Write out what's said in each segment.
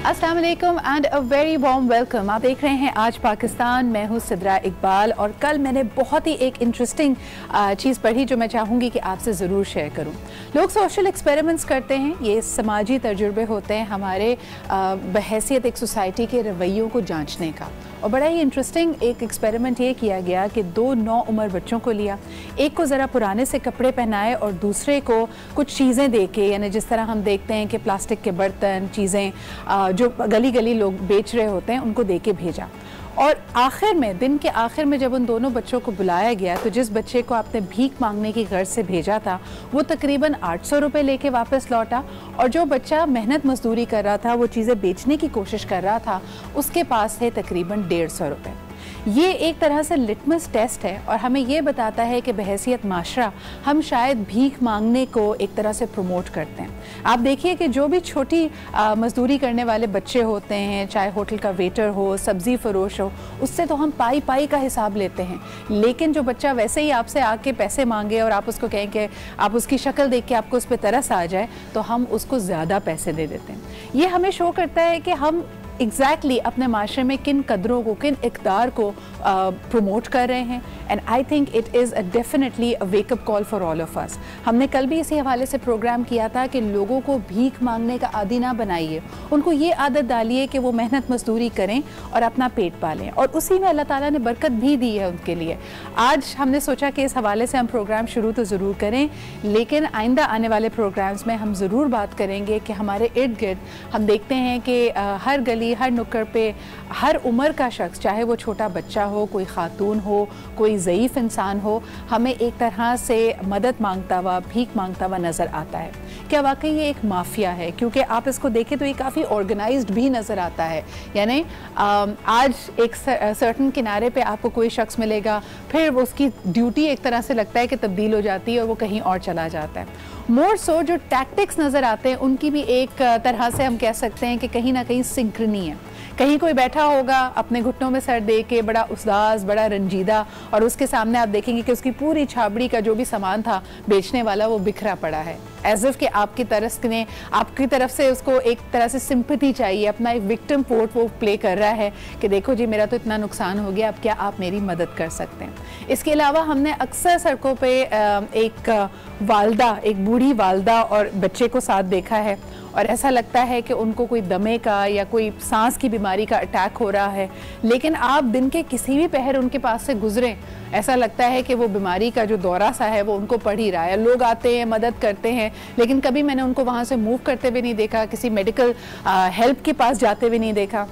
अस्सलाम वालेकुम and a very warm welcome. आप देख रहे हैं आज पाकिस्तान। मैं हूँ सिद्रा इकबाल और कल मैंने बहुत ही एक इंटरेस्टिंग चीज़ पढ़ी जो मैं चाहूँगी कि आपसे ज़रूर शेयर करूँ। लोग सोशल एक्सपेरिमेंट्स करते हैं, ये समाजी तजुर्बे होते हैं हमारे बहैसियत एक सोसाइटी के रवैयों को जांचने का। और बड़ा ही इंटरेस्टिंग एक एक्सपेरिमेंट ये किया गया कि 2 नौ उम्र बच्चों को लिया, एक को ज़रा पुराने से कपड़े पहनाए और दूसरे को कुछ चीज़ें दे के, यानी जिस तरह हम देखते हैं कि प्लास्टिक के बर्तन, चीज़ें जो गली गली लोग बेच रहे होते हैं, उनको दे के भेजा। और आखिर में, दिन के आखिर में जब उन दोनों बच्चों को बुलाया गया तो जिस बच्चे को आपने भीख मांगने की गर्ज से भेजा था वो तकरीबन 800 रुपये लेके वापस लौटा, और जो बच्चा मेहनत मजदूरी कर रहा था, वो चीज़ें बेचने की कोशिश कर रहा था, उसके पास थे तकरीबन 150 रुपये। ये एक तरह से लिटमस टेस्ट है और हमें ये बताता है कि बहैसियत माशरा हम शायद भीख मांगने को एक तरह से प्रमोट करते हैं। आप देखिए कि जो भी छोटी मजदूरी करने वाले बच्चे होते हैं, चाहे होटल का वेटर हो, सब्ज़ी फरोश हो, उससे तो हम पाई पाई का हिसाब लेते हैं। लेकिन जो बच्चा वैसे ही आपसे आके पैसे मांगे और आप उसको कहें कि आप उसकी शक्ल देख के आपको उस पर तरस आ जाए, तो हम उसको ज़्यादा पैसे दे देते हैं। ये हमें शो करता है कि हम एग्जैक्टली अपने माशरे में किन कदरों को, किन इक़दार को प्रमोट कर रहे हैं। And I think it is definitely a wake up call for all of us. हमने कल भी इसी हवाले से प्रोग्राम किया था कि लोगों को भीख मांगने का आदी ना बनाइए, उनको ये आदत डालिए कि वो मेहनत मजदूरी करें और अपना पेट पालें, और उसी में अल्लाह ताला ने बरकत भी दी है उनके लिए। आज हमने सोचा कि इस हवाले से हम प्रोग्राम शुरू तो ज़रूर करें, लेकिन आइंदा आने वाले प्रोग्राम्स में हम ज़रूर बात करेंगे कि हमारे इर्द गिर्द हम देखते हैं कि हर गली, हर नुक्कड़ पे, हर उम्र का शख्स, चाहे वो छोटा बच्चा हो, कोई खातून हो, कोई ज़ईफ़ इंसान हो, हमें एक तरह से मदद मांगता हुआ, भीख मांगता हुआ नज़र आता है। क्या वाकई ये एक माफिया है? क्योंकि आप इसको देखें तो ये काफ़ी ऑर्गेनाइज्ड भी नज़र आता है। यानी आज एक सर्टन किनारे पे आपको कोई शख्स मिलेगा, फिर उसकी ड्यूटी एक तरह से लगता है कि तब्दील हो जाती है और वो कहीं और चला जाता है। मोर सो जो टैक्टिक्स नज़र आते हैं उनकी भी एक तरह से हम कह सकते हैं कि कहीं ना कहीं सिंक्रोनी है। कहीं कोई बैठा होगा अपने घुटनों में सर दे के, बड़ा उदास, बड़ा रंजीदा, और उसके सामने आप देखेंगे कि उसकी पूरी छाबड़ी का जो भी सामान था बेचने वाला, वो बिखरा पड़ा है, एज इफ कि आपकी तरफ से उसको एक तरह से सिंपैथी चाहिए, अपना एक विक्टिम पोर्ट वो प्ले कर रहा है कि देखो जी मेरा तो इतना नुकसान हो गया, अब क्या आप मेरी मदद कर सकते हैं। इसके अलावा हमने अक्सर सड़कों पे एक वालदा, एक बूढ़ी वालदा और बच्चे को साथ देखा है, और ऐसा लगता है कि उनको कोई दमे का या कोई सांस की बीमारी का अटैक हो रहा है। लेकिन आप दिन के किसी भी पहर उनके पास से गुजरें, ऐसा लगता है कि वो बीमारी का जो दौरा सा है वो उनको पड़ ही रहा है। लोग आते हैं, मदद करते हैं, लेकिन कभी मैंने उनको वहाँ से मूव करते हुए नहीं देखा, किसी मेडिकल हेल्प के पास जाते हुए नहीं देखा।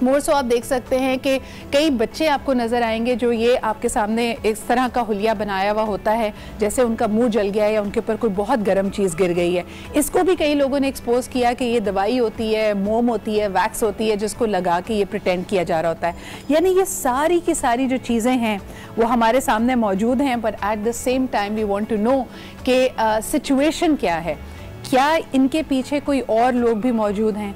मोर सो आप देख सकते हैं कि कई बच्चे आपको नज़र आएंगे जो ये आपके सामने इस तरह का हुलिया बनाया हुआ होता है जैसे उनका मुंह जल गया है या उनके ऊपर कोई बहुत गर्म चीज़ गिर गई है। इसको भी कई लोगों ने एक्सपोज किया कि ये दवाई होती है, मोम होती है, वैक्स होती है, जिसको लगा के ये प्रिटेंड किया जा रहा होता है। यानी ये सारी की सारी जो चीज़ें हैं वो हमारे सामने मौजूद हैं, but at the same time we want to know कि सिचुएशन क्या है, क्या इनके पीछे कोई और लोग भी मौजूद हैं।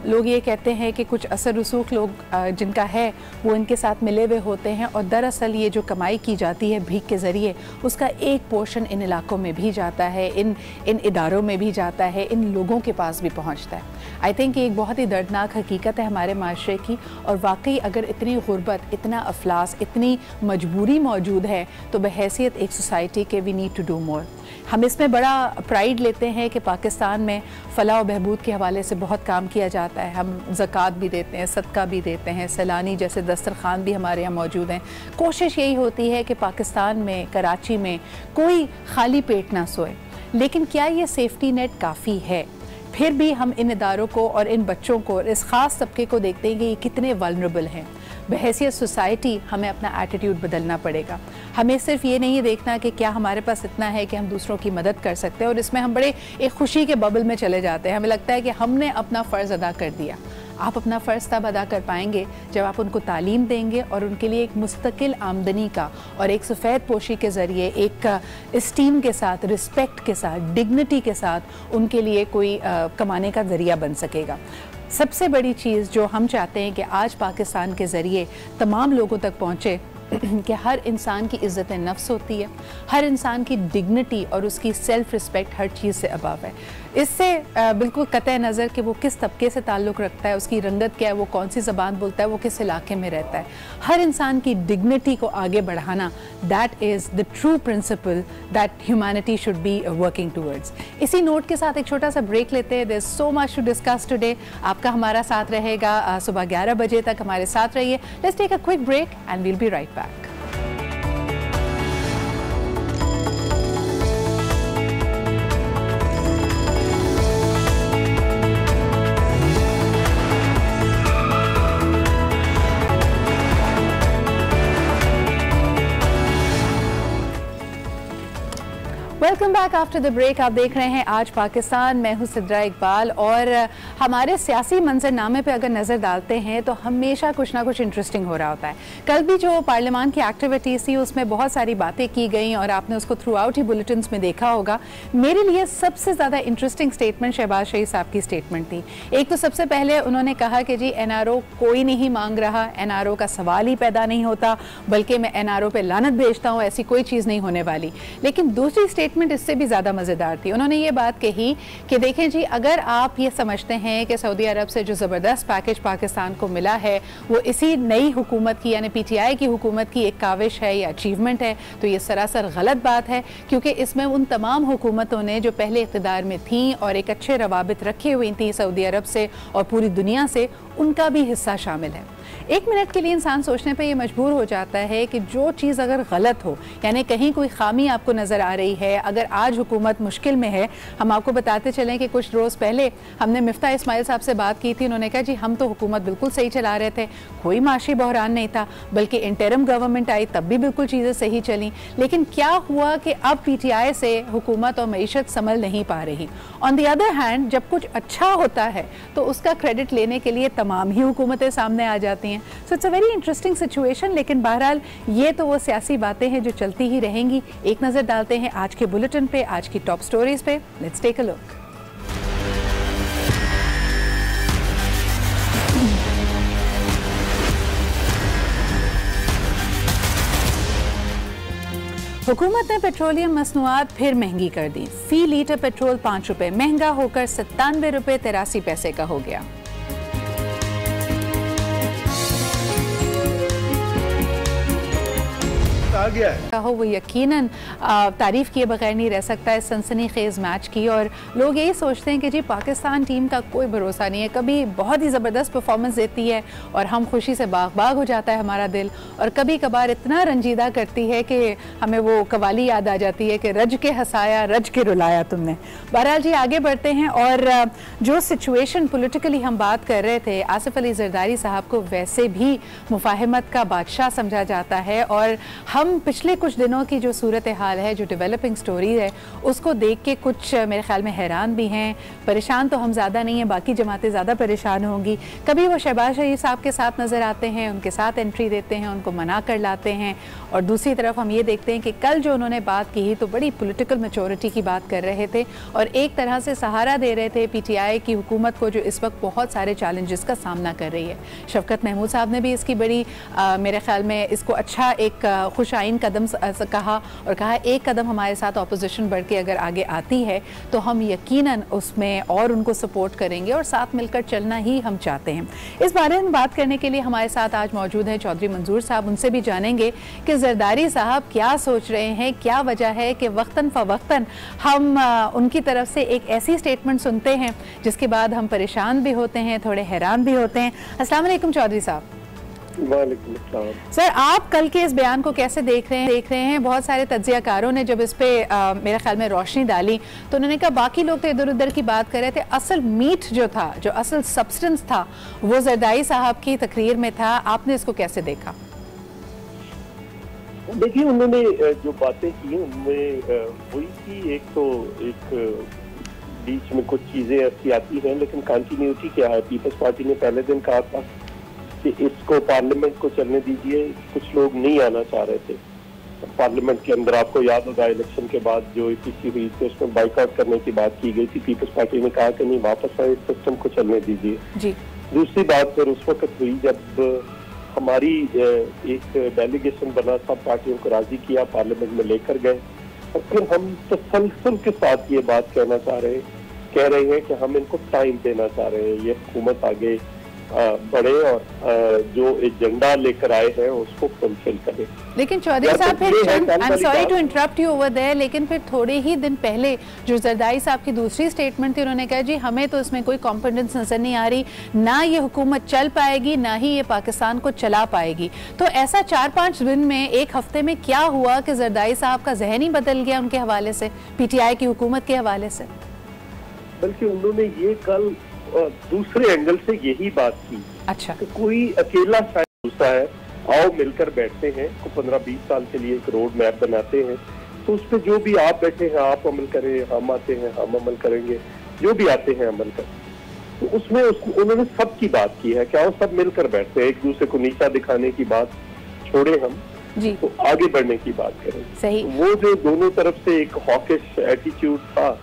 लोग ये कहते हैं कि कुछ असर रसूख लोग जिनका है वो इनके साथ मिले हुए होते हैं, और दरअसल ये जो कमाई की जाती है भीख के ज़रिए, उसका एक पोर्शन इन इलाकों में भी जाता है, इन इदारों में भी जाता है, इन लोगों के पास भी पहुंचता है। आई थिंक ये एक बहुत ही दर्दनाक हकीकत है हमारे माशरे की, और वाकई अगर इतनी गुर्बत, इतना अफलास, इतनी मजबूरी मौजूद है तो बहैसियत एक सोसाइटी के we need to do more. हम इसमें बड़ा प्राइड लेते हैं कि पाकिस्तान में फ़लाह और बहबूद के हवाले से बहुत काम किया जाता है। हम ज़कात भी देते हैं, सदका भी देते हैं, सैलानी जैसे दस्तरखान भी हमारे यहाँ मौजूद हैं। कोशिश यही होती है कि पाकिस्तान में, कराची में कोई खाली पेट ना सोए। लेकिन क्या ये सेफ्टी नेट काफ़ी है? फिर भी हम इन इदारों को और इन बच्चों को, इस ख़ास तबके को देखते हैं कि ये कितने वल्नरेबल हैं। बहैसियत सोसाइटी हमें अपना एटीट्यूड बदलना पड़ेगा। हमें सिर्फ ये नहीं देखना कि क्या हमारे पास इतना है कि हम दूसरों की मदद कर सकते हैं और इसमें हम बड़े एक खुशी के बबल में चले जाते हैं। हमें लगता है कि हमने अपना फ़र्ज़ अदा कर दिया। आप अपना फ़र्ज़ तब अदा कर पाएंगे जब आप उनको तालीम देंगे और उनके लिए एक मुस्तकिल आमदनी का और एक सफ़ेद पोशी के ज़रिए, एक इस्टीम के साथ, रिस्पेक्ट के साथ, डिग्निटी के साथ उनके लिए कोई कमाने का ज़रिया बन सकेगा। सबसे बड़ी चीज़ जो हम चाहते हैं कि आज पाकिस्तान के ज़रिए तमाम लोगों तक पहुँचे कि हर इंसान की इज़्ज़त नफ्स होती है, हर इंसान की डिग्निटी और उसकी सेल्फ रिस्पेक्ट हर चीज़ से अबव है। इससे बिल्कुल कतई नज़र कि वो किस तबके से ताल्लुक़ रखता है, उसकी रंगत क्या है, वो कौन सी ज़बान बोलता है, वो किस इलाके में रहता है, हर इंसान की डिग्निटी को आगे बढ़ाना, that is the true principle that humanity should be working towards. इसी नोट के साथ एक छोटा सा ब्रेक लेते हैं। There is so much to discuss today. आपका हमारा साथ रहेगा सुबह 11 बजे तक, हमारे साथ रहिए। Let's take a quick break and we'll be right back. Welcome back after the break. आप देख रहे हैं आज पाकिस्तान। मैं हूं सिद्रा इकबाल और हमारे सियासी मंजरनामे पे अगर नज़र डालते हैं तो हमेशा कुछ ना कुछ इंटरेस्टिंग हो रहा होता है। कल भी जो पार्लियामान की एक्टिविटीज़ थी उसमें बहुत सारी बातें की गई और आपने उसको थ्रू आउट ही बुलेटिन्स में देखा होगा। मेरे लिए सबसे ज़्यादा इंटरेस्टिंग स्टेटमेंट शहबाज शरीफ साहब की स्टेटमेंट थी। एक तो सबसे पहले उन्होंने कहा कि जी NRO कोई नहीं मांग रहा, NRO का सवाल ही पैदा नहीं होता, बल्कि मैं NRO पे लानत भेजता हूँ, ऐसी कोई चीज़ नहीं होने वाली। लेकिन दूसरी स्टेटमेंट इससे भी ज़्यादा मज़ेदार थी। उन्होंने ये बात कही कि देखें जी, अगर आप ये समझते हैं कि सऊदी अरब से जो ज़बरदस्त पैकेज पाकिस्तान को मिला है वो इसी नई हुकूमत की यानी PTI की हुकूमत की एक काविश है या अचीवमेंट है, तो ये सरासर गलत बात है, क्योंकि इसमें उन तमाम हुकूमतों ने जो पहले इक़्तिदार में थीं और एक अच्छे रवाबित रखे हुई थी सऊदी अरब से और पूरी दुनिया से, उनका भी हिस्सा शामिल है। एक मिनट के लिए इंसान सोचने पे ये मजबूर हो जाता है कि जो चीज़ अगर गलत हो, यानी कहीं कोई खामी आपको नज़र आ रही है, अगर आज हुकूमत मुश्किल में है। हम आपको बताते चलें कि कुछ रोज़ पहले हमने मिफ्ता इस्माइल साहब से बात की थी। उन्होंने कहा जी हम तो हुकूमत बिल्कुल सही चला रहे थे, कोई माशी बहरान नहीं था, बल्कि इंटरिम गवर्नमेंट आई तब भी बिल्कुल चीज़ें सही चली। लेकिन क्या हुआ कि अब PTI से हुकूमत और मईशत संभल नहीं पा रही। ऑन द अदर हैंड जब कुछ अच्छा होता है तो उसका क्रेडिट लेने के लिए तमाम ही हुकूमतें सामने आ जाती हैं। So it's a very interesting situation. लेकिन बहरहाल ये तो वो सियासी बातें हैं जो चलती ही रहेंगी। एक नज़र डालते हैं आज के बुलेटिन पे, आज की टॉप स्टोरीज पे। Let's take a look. हुकूमत ने पेट्रोलियम मसनूआत फिर महंगी कर दी। फी लीटर पेट्रोल 5 रुपये महंगा होकर 97 रुपये 83 पैसे का हो गया। आ गया है कहो वो यकीनन तारीफ किए बगैर नहीं रह सकता है सनसनीखेज मैच की। और लोग यही सोचते हैं कि जी पाकिस्तान टीम का कोई भरोसा नहीं है, कभी बहुत ही ज़बरदस्त परफॉर्मेंस देती है और हम खुशी से बाग बाग हो जाता है हमारा दिल, और कभी कभार इतना रंजीदा करती है कि हमें वो कवाली याद आ जाती है कि रज के हंसाया रज के रुलाया तुमने। बहरहाल जी आगे बढ़ते हैं। और जो सिचुएशन पोलिटिकली हम बात कर रहे थे, आसिफ अली जरदारी साहब को वैसे भी मुफाहमत का बादशाह समझा जाता है, और हम पिछले कुछ दिनों की जो सूरत हाल है, जो डेवलपिंग स्टोरी है, उसको देख के कुछ मेरे ख्याल में हैरान भी हैं। परेशान तो हम ज़्यादा नहीं हैं, बाकी जमातें ज़्यादा परेशान होंगी। कभी वो शहबाज शरीफ साहब के साथ नज़र आते हैं, उनके साथ एंट्री देते हैं, उनको मना कर लाते हैं, और दूसरी तरफ हम ये देखते हैं कि कल जो उन्होंने बात की तो बड़ी पॉलिटिकल मैच्योरिटी की बात कर रहे थे और एक तरह से सहारा दे रहे थे PTI की हुकूमत को, जो इस वक्त बहुत सारे चैलेंजेस का सामना कर रही है। शफकत महमूद साहब ने भी इसकी बड़ी मेरे ख्याल में इसको अच्छा एक खुश आइन कदम कहा, और कहा एक कदम हमारे साथ ऑपोजिशन बढ़ के अगर आगे आती है तो हम यकीनन उसमें और उनको सपोर्ट करेंगे और साथ मिलकर चलना ही हम चाहते हैं। इस बारे में बात करने के लिए हमारे साथ आज मौजूद हैं चौधरी मंजूर साहब। उनसे भी जानेंगे कि जरदारी साहब क्या सोच रहे हैं, क्या वजह है कि वक्तन फ़वक्तन हम उनकी तरफ से एक ऐसी स्टेटमेंट सुनते हैं जिसके बाद हम परेशान भी होते हैं, थोड़े हैरान भी होते हैं। अस्सलाम वालेकुम चौधरी साहब। वालेकुम अस्सलाम। सर, आप कल के इस बयान को कैसे देख रहे हैं? बहुत सारे तज्जियाकारों ने जब इस पे मेरे ख्याल में रोशनी डाली तो उन्होंने कहा बाकी लोग तो इधर उधर की बात कर रहे थे, असल मीट जो था, जो असल सब्सटेंस था, वो जरदारी साहब की तकरीर में था। आपने इसको कैसे देखा? देखिए, उन्होंने जो बातें की उनमें वही थी, एक बीच में कुछ चीजें ऐसी आती हैं, लेकिन कंटिन्यूटी क्या है। पीपल्स पार्टी ने पहले दिन कहा था कि इसको पार्लियामेंट को चलने दीजिए, कुछ लोग नहीं आना चाह रहे थे पार्लियामेंट के अंदर। आपको याद होगा इलेक्शन के बाद जो EPC हुई थी उसमें बाइकआउट करने की बात की गई थी। पीपल्स पार्टी ने कहा कि नहीं, वापस आए, इस सिस्टम को चलने दीजिए जी। दूसरी बात फिर उस वक्त हुई जब हमारी एक डेलीगेशन बना, सब पार्टियों को राजी किया, पार्लियामेंट में लेकर गए और फिर हम तसलसल के साथ ये बात कह रहे हैं कि हम इनको टाइम देना चाह रहे हैं, ये हुकूमत आगे बढ़े और जो एजेंडा लेकर आए हैं उसको फुलफिल करें। लेकिन चौधरी साहब फिर I am sorry to interrupt you over there, लेकिन फिर थोड़े ही दिन पहले जो जरदारी साहब की दूसरी स्टेटमेंट थी, उन्होंने कहा जी हमें तो इसमें कोई कॉन्फिडेंस नजर नहीं आ रही, ना ये हुकूमत चल पाएगी ना ही ये पाकिस्तान को चला पाएगी। तो ऐसा 4-5 दिन में, एक हफ्ते में क्या हुआ कि जरदारी साहब का जहन ही बदल गया उनके हवाले से, PTI की हुकूमत के हवाले से? बल्कि उन्होंने ये कल दूसरे एंगल से यही बात की। अच्छा, तो कोई अकेला शायद दूसरा है, आओ मिलकर बैठते हैं, को 15-20 साल के लिए एक रोड मैप बनाते हैं, तो उस पर जो भी आप बैठे हैं आप अमल करें, हम आते हैं हम अमल करेंगे, जो भी आते हैं अमल करें। तो उसमें उन्होंने सबकी बात की है, क्या वो सब मिलकर बैठते हैं, एक दूसरे को नीचा दिखाने की बात छोड़े हम जी, तो आगे बढ़ने की बात करें। सही। वो जो दोनों तरफ से एक हॉकिश एटीट्यूड था,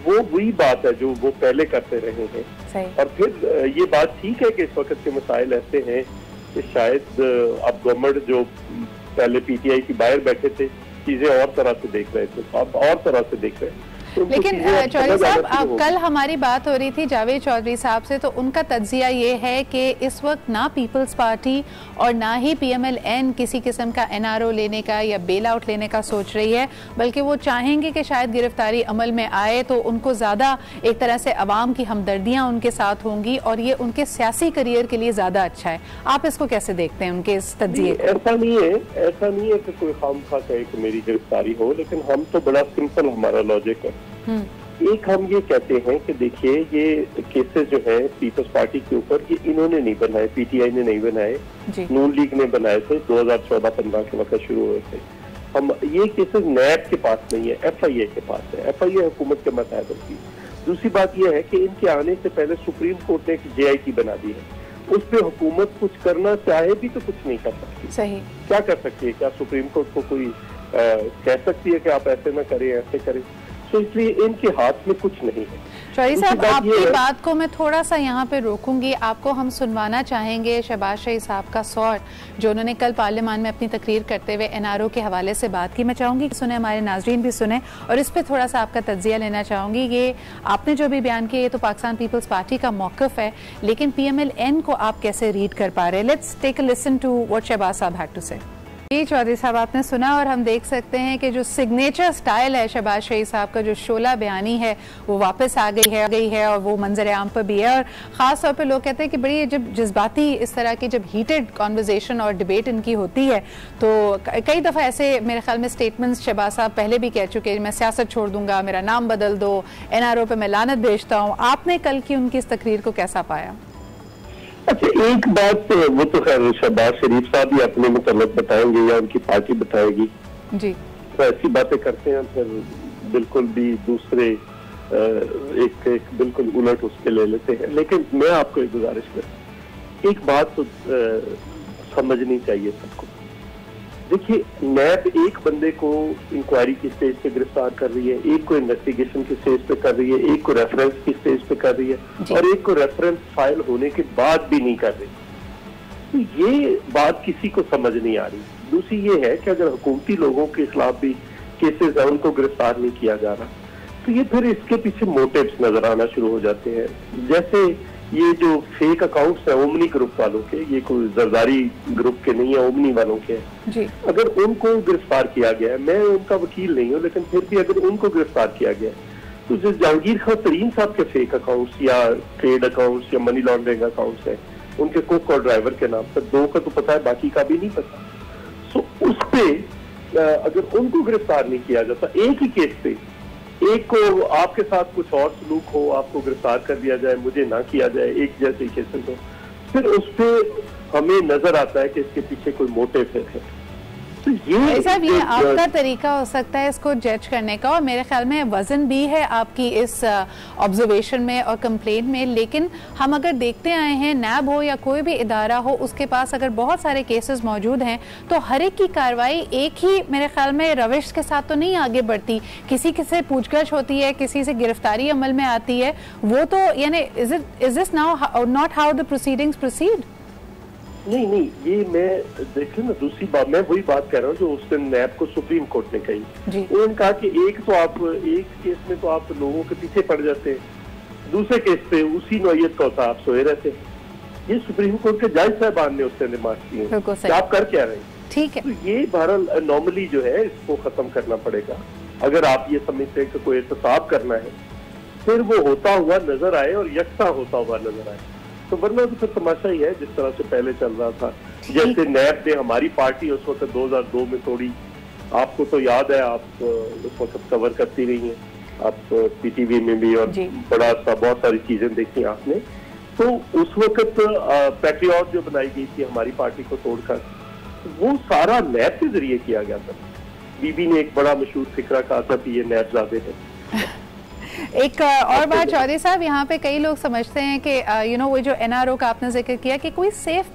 वो वही बात है जो वो पहले करते रहे हैं। सही। और फिर ये बात ठीक है कि इस वक्त के मसाइल ऐसे हैं कि शायद अब गवर्नमेंट जो पहले PTI की बाहर बैठे थे, चीजें और तरह से देख रहे थे, अब और तरह से देख रहे हैं। लेकिन चौधरी साहब, कल हमारी बात हो रही थी जावेद चौधरी साहब से, तो उनका तज्जिया ये है कि इस वक्त ना पीपल्स पार्टी और ना ही PMLN किसी किस्म का NRO लेने का या बेल आउट लेने का सोच रही है, बल्कि वो चाहेंगे कि शायद गिरफ्तारी अमल में आए तो उनको ज़्यादा एक तरह से अवाम की हमदर्दियाँ उनके साथ होंगी और ये उनके सियासी करियर के लिए ज़्यादा अच्छा है। आप इसको कैसे देखते हैं, उनके इस तज्जिए को? ऐसा नहीं है कि कोई खामखा कहे कि मेरी गिरफ्तारी हो, लेकिन हम तो बड़ा सिंपल हमारा लॉजिक है। एक हम ये कहते हैं कि देखिए ये केसेस जो है पीपल्स पार्टी के ऊपर, ये इन्होंने नहीं बनाए, PTI ने नहीं बनाए, नून लीग ने बनाए थे, 2014-15 के वक्त शुरू हुए थे। हम ये केसेस नैब के पास नहीं है, FIA के पास है। FIA हुकूमत के मतहत की। दूसरी बात यह है कि इनके आने से पहले सुप्रीम कोर्ट ने एक JIT बना दी है, उस पर हुकूमत कुछ करना चाहे भी तो कुछ नहीं कर सकती। सही। क्या कर सकती है? क्या सुप्रीम कोर्ट को कोई कह सकती है कि आप ऐसे ना करें, ऐसे करें? तो इसलिए इनके हाथ में कुछ नहीं है। चौधरी साहब, आपकी बात को मैं थोड़ा सा यहाँ पे रोकूंगी। आपको हम सुनवाना चाहेंगे शहबाज शरीफ साहब का सौर, जो उन्होंने कल पार्लियामान में अपनी तकरीर करते हुए NRO के हवाले से बात की। मैं चाहूंगी कि सुने, हमारे नाजरीन भी सुने और इस पर थोड़ा सा आपका तज्जिया लेना चाहूंगी। ये आपने जो भी बयान किया, ये तो पाकिस्तान पीपल्स पार्टी का मौक़िफ़ है, लेकिन PMLN को आप कैसे रीड कर पा रहे हैं? Let's take a listen to what Shahbaz साहब हैड टू से। जी चौधरी साहब, आपने सुना और हम देख सकते हैं कि जो सिग्नेचर स्टाइल है शहबाज शरीफ साहब का, जो शोला बयानी है, वो वापस आ गई है और वो मंजर आम पर भी है। और ख़ास तौर पे लोग कहते हैं कि बड़ी जब जज्बाती इस तरह की जब हीटेड कॉन्वर्जेशन और डिबेट इनकी होती है, तो कई दफ़ा ऐसे मेरे ख्याल में स्टेटमेंट्स शहबाज साहब पहले भी कह चुके हैं, मैं सियासत छोड़ दूंगा, मेरा नाम बदल दो, NRO पर मैं लानत भेजता हूँ। आपने कल की उनकी इस तकरीर को कैसा पाया? अच्छा, एक बात वो तो खैर शहबाज शरीफ साहब ही अपने मुतल्लिक बताएंगे या उनकी पार्टी बताएगी जी। तो ऐसी बातें करते हैं फिर बिल्कुल भी दूसरे एक बिल्कुल उलट उसके ले लेते हैं। लेकिन मैं आपको एक गुजारिश करूं, एक बात तो समझनी चाहिए सबको। देखिए, नैब एक बंदे को इंक्वायरी की स्टेज पे गिरफ्तार कर रही है, एक को इन्वेस्टिगेशन की स्टेज पे कर रही है, एक को रेफरेंस की स्टेज पे कर रही है और एक को रेफरेंस फाइल होने के बाद भी नहीं कर रही। तो ये बात किसी को समझ नहीं आ रही। दूसरी ये है कि अगर हुकूमती लोगों के खिलाफ भी केसेस है, उनको गिरफ्तार नहीं किया जा रहा, तो ये फिर इसके पीछे मोटिव्स नजर आना शुरू हो जाते हैं। जैसे ये जो फेक अकाउंट्स है ओमनी ग्रुप वालों के, ये कोई जरदारी ग्रुप के नहीं है, ओमनी वालों के हैं। अगर उनको गिरफ्तार किया गया है, मैं उनका वकील नहीं हूँ, लेकिन फिर भी अगर उनको गिरफ्तार किया गया है, तो जो जहांगीर खान तरीन साहब के फेक अकाउंट्स या ट्रेड अकाउंट्स या मनी लॉन्ड्रिंग अकाउंट्स है, उनके कुक और ड्राइवर के नाम पर, 2 का तो पता है, बाकी का भी नहीं पता। सो उस पे अगर उनको गिरफ्तार नहीं किया जाता, एक ही केस पे एक को आपके साथ कुछ और सलूक हो, आपको गिरफ्तार कर दिया जाए, मुझे ना किया जाए, एक जैसे केसेस हो, फिर उस पे हमें नजर आता है कि इसके पीछे कोई मोटिव है। तो ये आपका तरीका हो सकता है इसको जज करने का, और मेरे ख्याल में वजन भी है आपकी इस ऑब्जर्वेशन में और कंप्लेंट में। लेकिन हम अगर देखते आए हैं, नैब हो या कोई भी इदारा हो, उसके पास अगर बहुत सारे केसेस मौजूद हैं, तो हर एक की कार्रवाई एक ही मेरे ख्याल में रविश के साथ तो नहीं आगे बढ़ती। किसी से पूछगछ होती है, किसी से गिरफ्तारी अमल में आती है, वो तो यानी is this now not how the proceedings proceed? नहीं नहीं, ये मैं देखिए ना, दूसरी बात मैं वही बात कर रहा हूँ जो उस दिन नैब को सुप्रीम कोर्ट ने कही। उन्होंने कहा कि एक केस में तो आप लोगों के पीछे पड़ जाते हैं, दूसरे केस पे उसी नौयत का होता आप सोए रहते। ये सुप्रीम कोर्ट के जज साहबान ने उससे रिमार्क किए, आप कर क्या रहे हैं? ठीक है, तो ये बहरहाल अनॉमली जो है इसको खत्म करना पड़ेगा। अगर आप ये समझते हैं कि कोई एहतसाब करना है, फिर वो होता हुआ नजर आए और यकसा होता हुआ नजर आए, तो वरना तो फिर तमाशा ही है जिस तरह से पहले चल रहा था। जैसे नैब ने हमारी पार्टी उस वक्त 2002 में तोड़ी, आपको तो याद है, आप उस वक्त कवर करती रही हैं, आप पीटीवी में भी, और बड़ा सा बहुत सारी चीजें देखी आपने। तो उस वक्त पैट्रियट जो बनाई गई थी हमारी पार्टी को तोड़कर, वो सारा नैब के जरिए किया गया था। बीबी ने एक बड़ा मशहूर फिक्रा कहा था कि ये नैब ज़ादे है। एक और बात चौधरी साहब, यहाँ पे कई लोग समझते हैं कि वो जो एनआरओ का आपने जिक्र किया कि कोई सेफ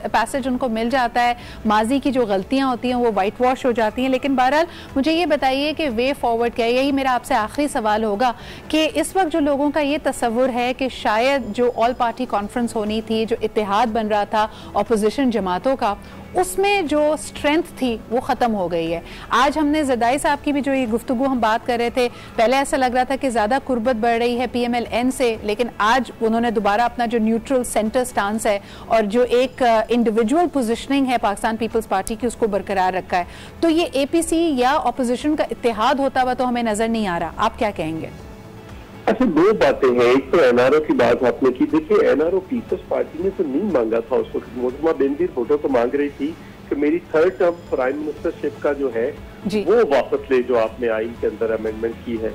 पैसेज उनको मिल जाता है, माजी की जो गलतियां होती हैं वो वाइट वॉश हो जाती हैं। लेकिन बहरहाल मुझे ये बताइए कि वे फॉरवर्ड क्या है? यही मेरा आपसे आखिरी सवाल होगा कि इस वक्त जो लोगों का ये तस्वुर है कि शायद जो ऑल पार्टी कॉन्फ्रेंस होनी थी, जो इत्तेहाद बन रहा था अपोजिशन जमातों का, उसमें जो स्ट्रेंथ थी वो ख़त्म हो गई है। आज हमने ज़रदारी साहब की भी जो ये गुफ्तगू हम बात कर रहे थे, पहले ऐसा लग रहा था कि ज़्यादा कुर्बत बढ़ रही है PMLN से, लेकिन आज उन्होंने दोबारा अपना जो न्यूट्रल सेंटर स्टांस है और जो एक इंडिविजुअल पोजिशनिंग है पाकिस्तान पीपल्स पार्टी की, उसको बरकरार रखा है। तो ये APC या अपोजिशन का इत्तेहाद होता हुआ तो हमें नज़र नहीं आ रहा। आप क्या कहेंगे? अच्छा, दो बातें हैं। एक तो एनआरओ की बात आपने की। देखिए, एनआरओ पीपल्स पार्टी ने तो नहीं मांगा था उस वक्त। मोहतरमा बेनजीर भुट्टो तो मांग रही थी कि मेरी 3rd टर्म प्राइम मिनिस्टरशिप का जो है वो वापस ले, जो आपने आइन के अंदर अमेंडमेंट की है।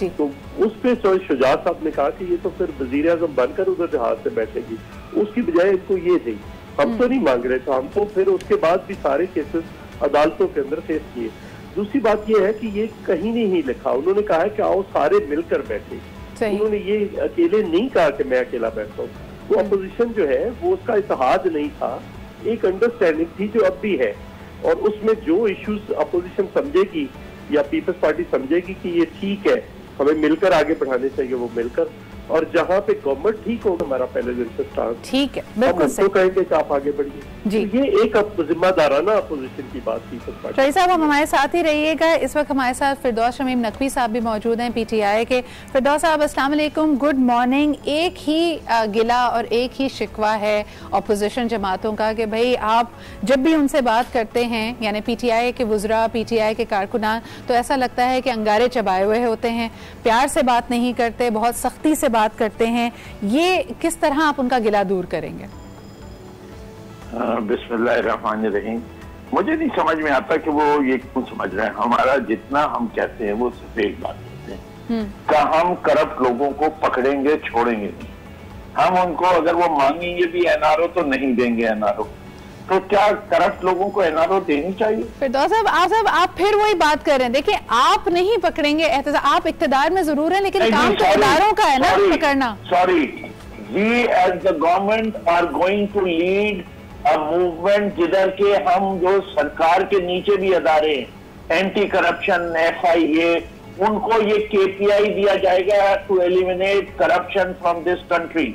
तो उस पे शुजात साहब ने कहा कि ये तो फिर वजीर आजम बनकर उधर जहाज से बैठेगी, उसकी बजाय इनको ये दी। हम तो नहीं मांग रहे थे, हम तो फिर उसके बाद भी सारे केसेस अदालतों के अंदर फेस किए। दूसरी बात ये है कि ये कहीं नहीं लिखा, उन्होंने कहा है कि आओ सारे मिलकर बैठे। उन्होंने ये अकेले नहीं कहा कि मैं अकेला बैठता हूँ। तो अपोजिशन जो है वो उसका इत्तेहाद नहीं था, एक अंडरस्टैंडिंग थी जो अब भी है। और उसमें जो इश्यूज अपोजिशन समझेगी या पीपल्स पार्टी समझेगी कि ये ठीक है, हमें मिलकर आगे बढ़ाने चाहिए, वो मिलकर। और जहाँ पे गवर्नमेंट ठीक होगा, हमारा पहले दिन से स्टांस ठीक है, बिल्कुल सही, तो कहेंगे कि आप आगे बढ़िए जी। तो ये एक जिम्मेदाराना अपोजिशन की बात थी। शाही साहब, हम हमारे साथ ही रहिएगा। इस वक्त हमारे साथ फिरदौस शमीम नकवी साहब भी मौजूद हैं, PTI के। फिरदौस साहब, अस्सलाम वालेकुम, गुड मॉर्निंग। एक ही गिला और एक ही शिकवा है अपोजिशन जमातों का कि भाई आप जब भी उनसे बात करते हैं, यानी PTI के वुज़रा, PTI के कारकुनान, तो ऐसा लगता है कि अंगारे चबाए हुए होते हैं, प्यार से बात नहीं करते, बहुत सख्ती से बात करते हैं। ये किस तरह आप उनका गिला दूर करेंगे? बिस्मिल्लाहिर्रहमानिर्रहीम। मुझे नहीं समझ में आता कि वो ये क्यों समझ रहे हैं। हमारा जितना हम कहते हैं वो सिर्फ एक बात कहते हैं कि हम करप्ट लोगों को पकड़ेंगे, छोड़ेंगे नहीं। हम उनको अगर वो मांगेंगे भी एनआरओ तो नहीं देंगे एनआरओ। तो क्या करप्ट लोगों को एनआरओ देनी चाहिए? फिरदौस साहब, आप फिर वही बात कर रहे हैं। देखिए, आप नहीं पकड़ेंगे, आप इख्तिदार में जरूर हैं, लेकिन काम तो इदारों का है ना पकड़ना। Sorry, we as the government are going to lead a movement जिधर के हम जो सरकार के नीचे भी अदारे, एंटी करप्शन, FIA, उनको ये KPI दिया जाएगा to eliminate corruption from this country.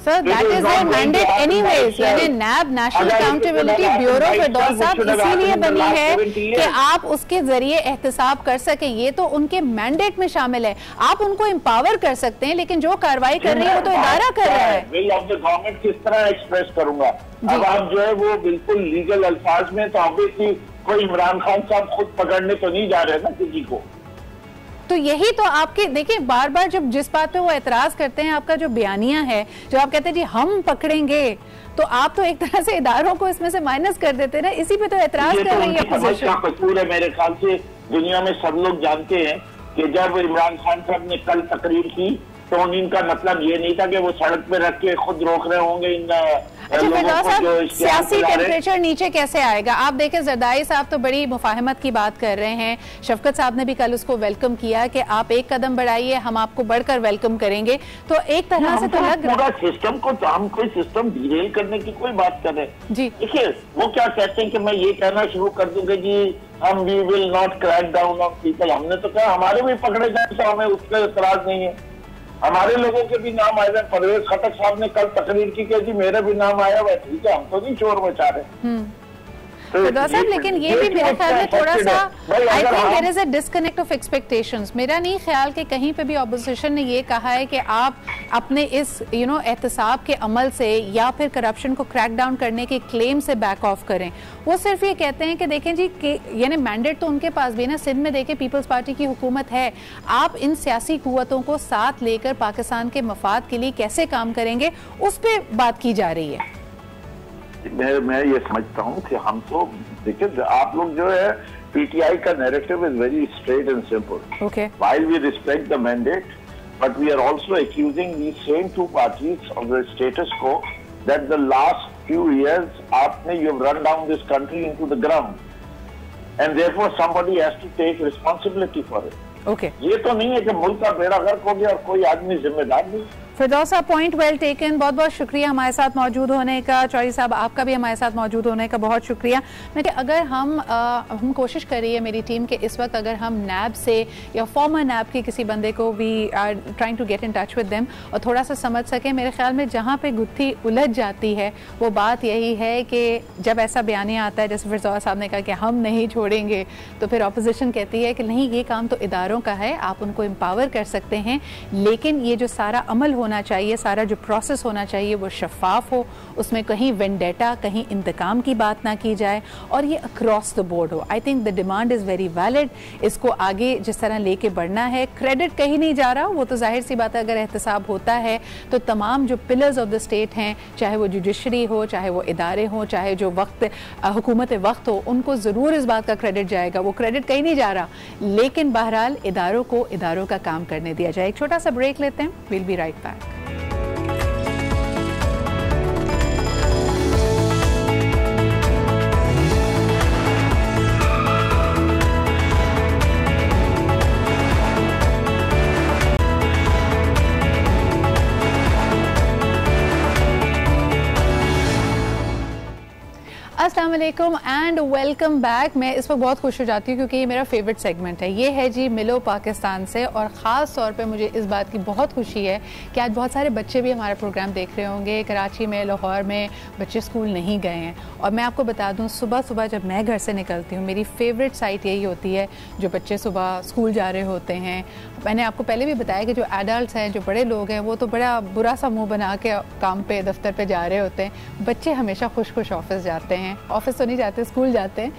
Sir, that is there mandate anyways. यानी NAB, national accountability bureau, Firdous साहब, इसीलिए बनी है कि आप उसके जरिए एहतसाब कर सके। ये तो उनके मैंडेट में शामिल है। आप उनको एम्पावर कर सकते हैं, लेकिन जो कार्रवाई कर रही है वो तो इदारा कर रहा है। विल ऑफ द गवर्नमेंट किस तरह एक्सप्रेस करूंगा? अब आप जो है वो बिल्कुल लीगल अल्फाज में, तो ऑब्वियसली कोई इमरान खान साहब खुद पकड़ने तो नहीं जा रहे ना किसी को। तो यही तो आपके, देखिए, बार बार जब जिस बात पे वो एतराज करते हैं, आपका जो बयानिया है, जो आप कहते हैं जी हम पकड़ेंगे, तो आप तो एक तरह से इदारों को इसमें से माइनस कर देते हैं ना। इसी पे तो एतराज कर रही है अपोजिशन। कसूर है मेरे ख्याल से। दुनिया में सब लोग जानते हैं कि जब इमरान खान साहब ने कल तकरीर की तो इनका मतलब ये नहीं था कि वो सड़क पे रख के खुद रोक रहे होंगे इन फिरदौस साहब, सियासी टेम्परेचर नीचे कैसे आएगा? आप देखें, ज़रदारी साहब तो बड़ी मुफाहमत की बात कर रहे हैं। शफकत साहब ने भी कल उसको वेलकम किया कि आप एक कदम बढ़ाइए, हम आपको बढ़कर वेलकम करेंगे। तो एक तरह से तो लग रहा है सिस्टम को, तो हम कोई सिस्टम डिरेल करने की कोई बात कर रहे हैं जी। देखिए, वो क्या कहते हैं कि मैं ये कहना शुरू कर दूंगा जी हम we will not crack down on people. हमने तो कहा हमारे भी पकड़े जाए तो हमें उसका एतराज नहीं है। हमारे लोगों के भी नाम आए हैं। परवेज खटक साहब ने कल तकरीर की कि जी मेरा भी नाम आया हुआ है, ठीक है, हम तो नहीं शोर मचा रहे। फिरदौस साहब, लेकिन ये भी मेरे ख्याल में थोड़ा सा I think there is a disconnect of expectations. मेरा नहीं ख्याल कि कहीं पे भी ऑपोजिशन ने ये कहा है कि आप अपने इस एहतसाब के अमल से या फिर करप्शन को क्रैक डाउन करने के क्लेम से बैक ऑफ करें। वो सिर्फ ये कहते हैं कि देखें जी, यानी मैंडेट तो उनके पास भी है ना, सिंध में देखें पीपल्स पार्टी की हुकूमत है, आप इन सियासी कुव्वतों को साथ लेकर पाकिस्तान के मफाद के लिए कैसे काम करेंगे, उस पर बात की जा रही है। मैं ये समझता हूँ कि हम तो देखिए, आप लोग जो है पीटीआई का narrative is very straight and simple. Okay, while we respect the mandate, but we are also accusing the same two parties of the status quo that the last few years आपने you have run down this country into the ground and therefore somebody has to take responsibility for it. Okay, ये तो नहीं है कि मुल्क का बेड़ा गर्क हो गया और कोई आदमी जिम्मेदार नहीं। फिरदौस साहब, पॉइंट वेल टेकन, बहुत बहुत शुक्रिया हमारे साथ मौजूद होने का। चौधरी साहब, आपका भी हमारे साथ मौजूद होने का बहुत शुक्रिया। मैं कि अगर हम कोशिश कर रही है मेरी टीम के इस वक्त, अगर हम नैब से या फॉर्मर नैब के किसी बंदे को we are trying to get in touch with them और थोड़ा सा समझ सकें, मेरे ख्याल में जहाँ पे गुत्थी उलझ जाती है वो बात यही है कि जब ऐसा बयानिया आता है जैसे फिरदौस साहब ने कहा कि हम नहीं छोड़ेंगे, तो फिर अपोजिशन कहती है कि नहीं, ये काम तो इदारों का है, आप उनको एम्पावर कर सकते हैं, लेकिन ये जो सारा अमल होना चाहिए, सारा जो प्रोसेस होना चाहिए वो शफाफ हो, उसमें कहीं वेंडेटा, कहीं इंतकाम की बात ना की जाए और ये अक्रॉस द बोर्ड हो। I think the demand is very valid. इसको आगे जिस तरह लेके बढ़ना है, क्रेडिट कहीं नहीं जा रहा, वो तो जाहिर सी बात है, अगर एहतसाब होता है तो तमाम जो पिलर्स ऑफ द स्टेट हैं, चाहे वो जुडिशरी हो, चाहे वो इदारे हों, चाहे जो हुकूमत वक्त हो, उनको ज़रूर इस बात का क्रेडिट जाएगा, वो क्रेडिट कहीं नहीं जा रहा, लेकिन बहरहाल इदारों को इदारों का काम करने दिया जाए। एक छोटा सा ब्रेक लेते हैं, विल बी राइट बैक। अस्सलाम वालेकुम एंड वेलकम बैक। मैं इस वक्त बहुत खुश हो जाती हूँ क्योंकि ये मेरा फेवरेट सेगमेंट है, ये है जी मिलो पाकिस्तान से। और ख़ास तौर पे मुझे इस बात की बहुत खुशी है कि आज बहुत सारे बच्चे भी हमारा प्रोग्राम देख रहे होंगे। कराची में, लाहौर में बच्चे स्कूल नहीं गए हैं और मैं आपको बता दूँ, सुबह सुबह जब मैं घर से निकलती हूँ, मेरी फेवरेट साइट यही होती है जो बच्चे सुबह स्कूल जा रहे होते हैं। मैंने आपको पहले भी बताया कि जो एडल्ट हैं, जो बड़े लोग हैं, वो तो बड़ा बुरा सा मुँह बना के काम पे, दफ्तर पे जा रहे होते हैं। बच्चे हमेशा खुश खुश ऑफिस जाते हैं, ऑफिस तो नहीं जाते, स्कूल जाते हैं,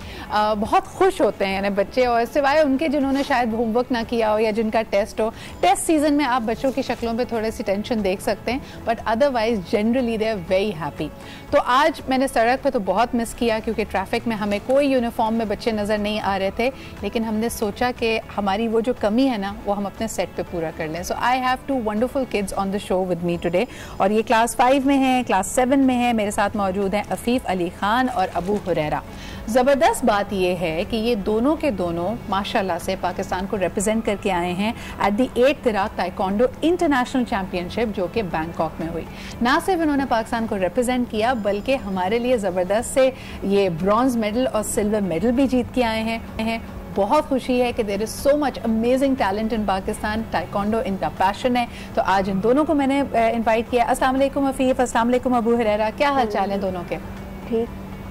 बहुत खुश होते हैं यानी बच्चे। और सिवाय उनके जिन्होंने शायद होमवर्क ना किया हो या जिनका टेस्ट हो, टेस्ट सीजन में आप बच्चों की शक्लों पे थोड़ी सी टेंशन देख सकते हैं, but otherwise generally they are very happy. तो आज मैंने सड़क पे तो बहुत मिस किया क्योंकि ट्रैफिक में हमें कोई यूनिफॉर्म में बच्चे नज़र नहीं आ रहे थे, लेकिन हमने सोचा कि हमारी वो जो कमी है ना, वो हम अपने सेट पे पूरा कर लें। So I have two wonderful kids on the show with me today, और ये क्लास 5 में हैं, क्लास 7 में है। मेरे साथ मौजूद हैं अफीफ अली खान और अबू हुरैरा। ज़बरदस्त बात यह है कि ये दोनों के दोनों माशाल्लाह से पाकिस्तान को रिप्रेजेंट करके आए हैं at the 8th Iraq taekwondo international championship जो कि बैंकॉक में हुई। ना सिर्फ इन्होंने पाकिस्तान को रिप्रेजेंट किया, बल्कि हमारे लिए ज़बरदस्त से ये ब्रॉन्ज मेडल और सिल्वर मेडल भी जीत के आए हैं। बहुत खुशी है कि there is so much amazing talent in Pakistan. Taekwondo इनका पैशन है, तो आज इन दोनों को मैंने इनवाइट किया। अस्सलाम वालेकुम अफीफ, अस्सलाम वालेकुम अबू हुरैरा, क्या हाल चाल है दोनों के?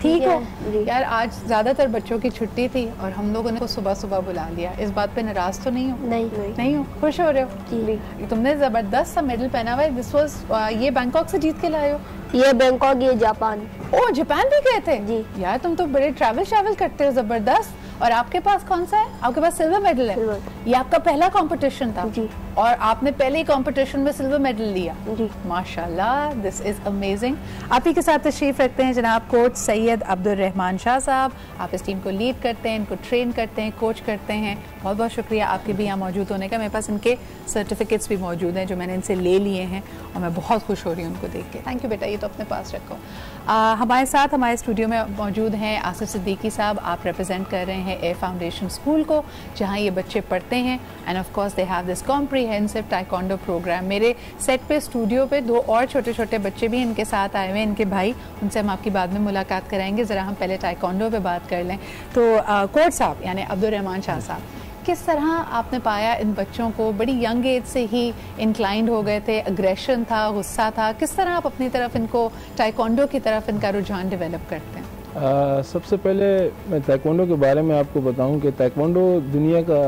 ठीक हो यार? आज ज़्यादातर बच्चों की छुट्टी थी और हम लोगों ने सुबह सुबह बुला लिया, इस बात पे नाराज तो नहीं हो? नहीं हो, खुश हो रहे हो? तुमने ज़बरदस्त सा मेडल पहना हुआ है, दिस वाज ये बैंकॉक से जीत के लाए हो? ये बैंकॉक, ये जापान। ओ, जापान भी गए थे जी। यार तुम तो बड़े ट्रैवल करते हो, ज़बरदस्त। और आपके पास कौन सा है? आपके पास सिल्वर मेडल है। ये आपका पहला कंपटीशन था जी, और आपने पहले ही कंपटीशन में सिल्वर मेडल लिया जी। माशाल्लाह, दिस इज अमेजिंग। आप ही के साथ तशरीफ रखते हैं जनाब कोच सैयद अब्दुल रहमान शाह साहब। आप इस टीम को लीड करते हैं, इनको ट्रेन करते हैं, कोच करते हैं। बहुत बहुत शुक्रिया आपके भी यहाँ मौजूद होने का। मेरे पास इनके सर्टिफिकेट्स भी मौजूद हैं जो मैंने इनसे ले लिए हैं और मैं बहुत खुश हो रही हूँ उनको देख के। थैंक यू बेटा, ये तो अपने पास रखो। हमारे साथ हमारे स्टूडियो में मौजूद हैं आसिफ सिद्दीकी साहब। आप रिप्रेजेंट कर रहे हैं ए फाउंडेशन स्कूल को जहाँ ये बच्चे पढ़ते हैं, and of course they have this comprehensive taekwondo program. मेरे सेट पे स्टूडियो पे 2 और छोटे छोटे बच्चे भी इनके साथ आए हुए हैं, इनके भाई, उनसे हम आपकी बाद में मुलाकात कराएंगे। ज़रा हम पहले ताइक्वांडो पे बात कर लें। तो कोच साहब यानी अब्दुल रहमान शाह साहब, किस तरह आपने पाया इन बच्चों को बड़ी यंग एज से ही इंक्लाइंड हो गए थे, अग्रेशन था, गुस्सा था, किस तरह आप अपनी तरफ इनको ताइक्वांडो की तरफ इनका रुझान डेवलप करते हैं? सबसे पहले मैं ताइक्वांडो के बारे में आपको बताऊं कि ताइक्वांडो दुनिया का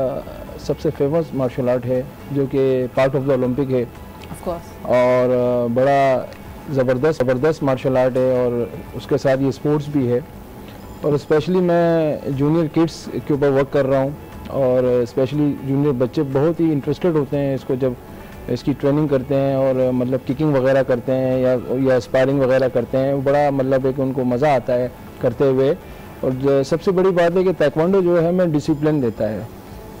सबसे फेमस मार्शल आर्ट है जो कि पार्ट ऑफ द ओलंपिक है ऑफ कोर्स, और बड़ा ज़बरदस्त मार्शल आर्ट है और उसके साथ ये स्पोर्ट्स भी है। और स्पेशली मैं जूनियर किड्स के ऊपर वर्क कर रहा हूँ और स्पेशली जूनियर बच्चे बहुत ही इंटरेस्टेड होते हैं इसको जब इसकी ट्रेनिंग करते हैं और मतलब किकिंग वगैरह करते हैं या स्पारिंग वगैरह करते हैं, वो बड़ा मतलब एक उनको मज़ा आता है करते हुए। और सबसे बड़ी बात है कि ताइक्वांडो जो है हमें डिसिप्लिन देता है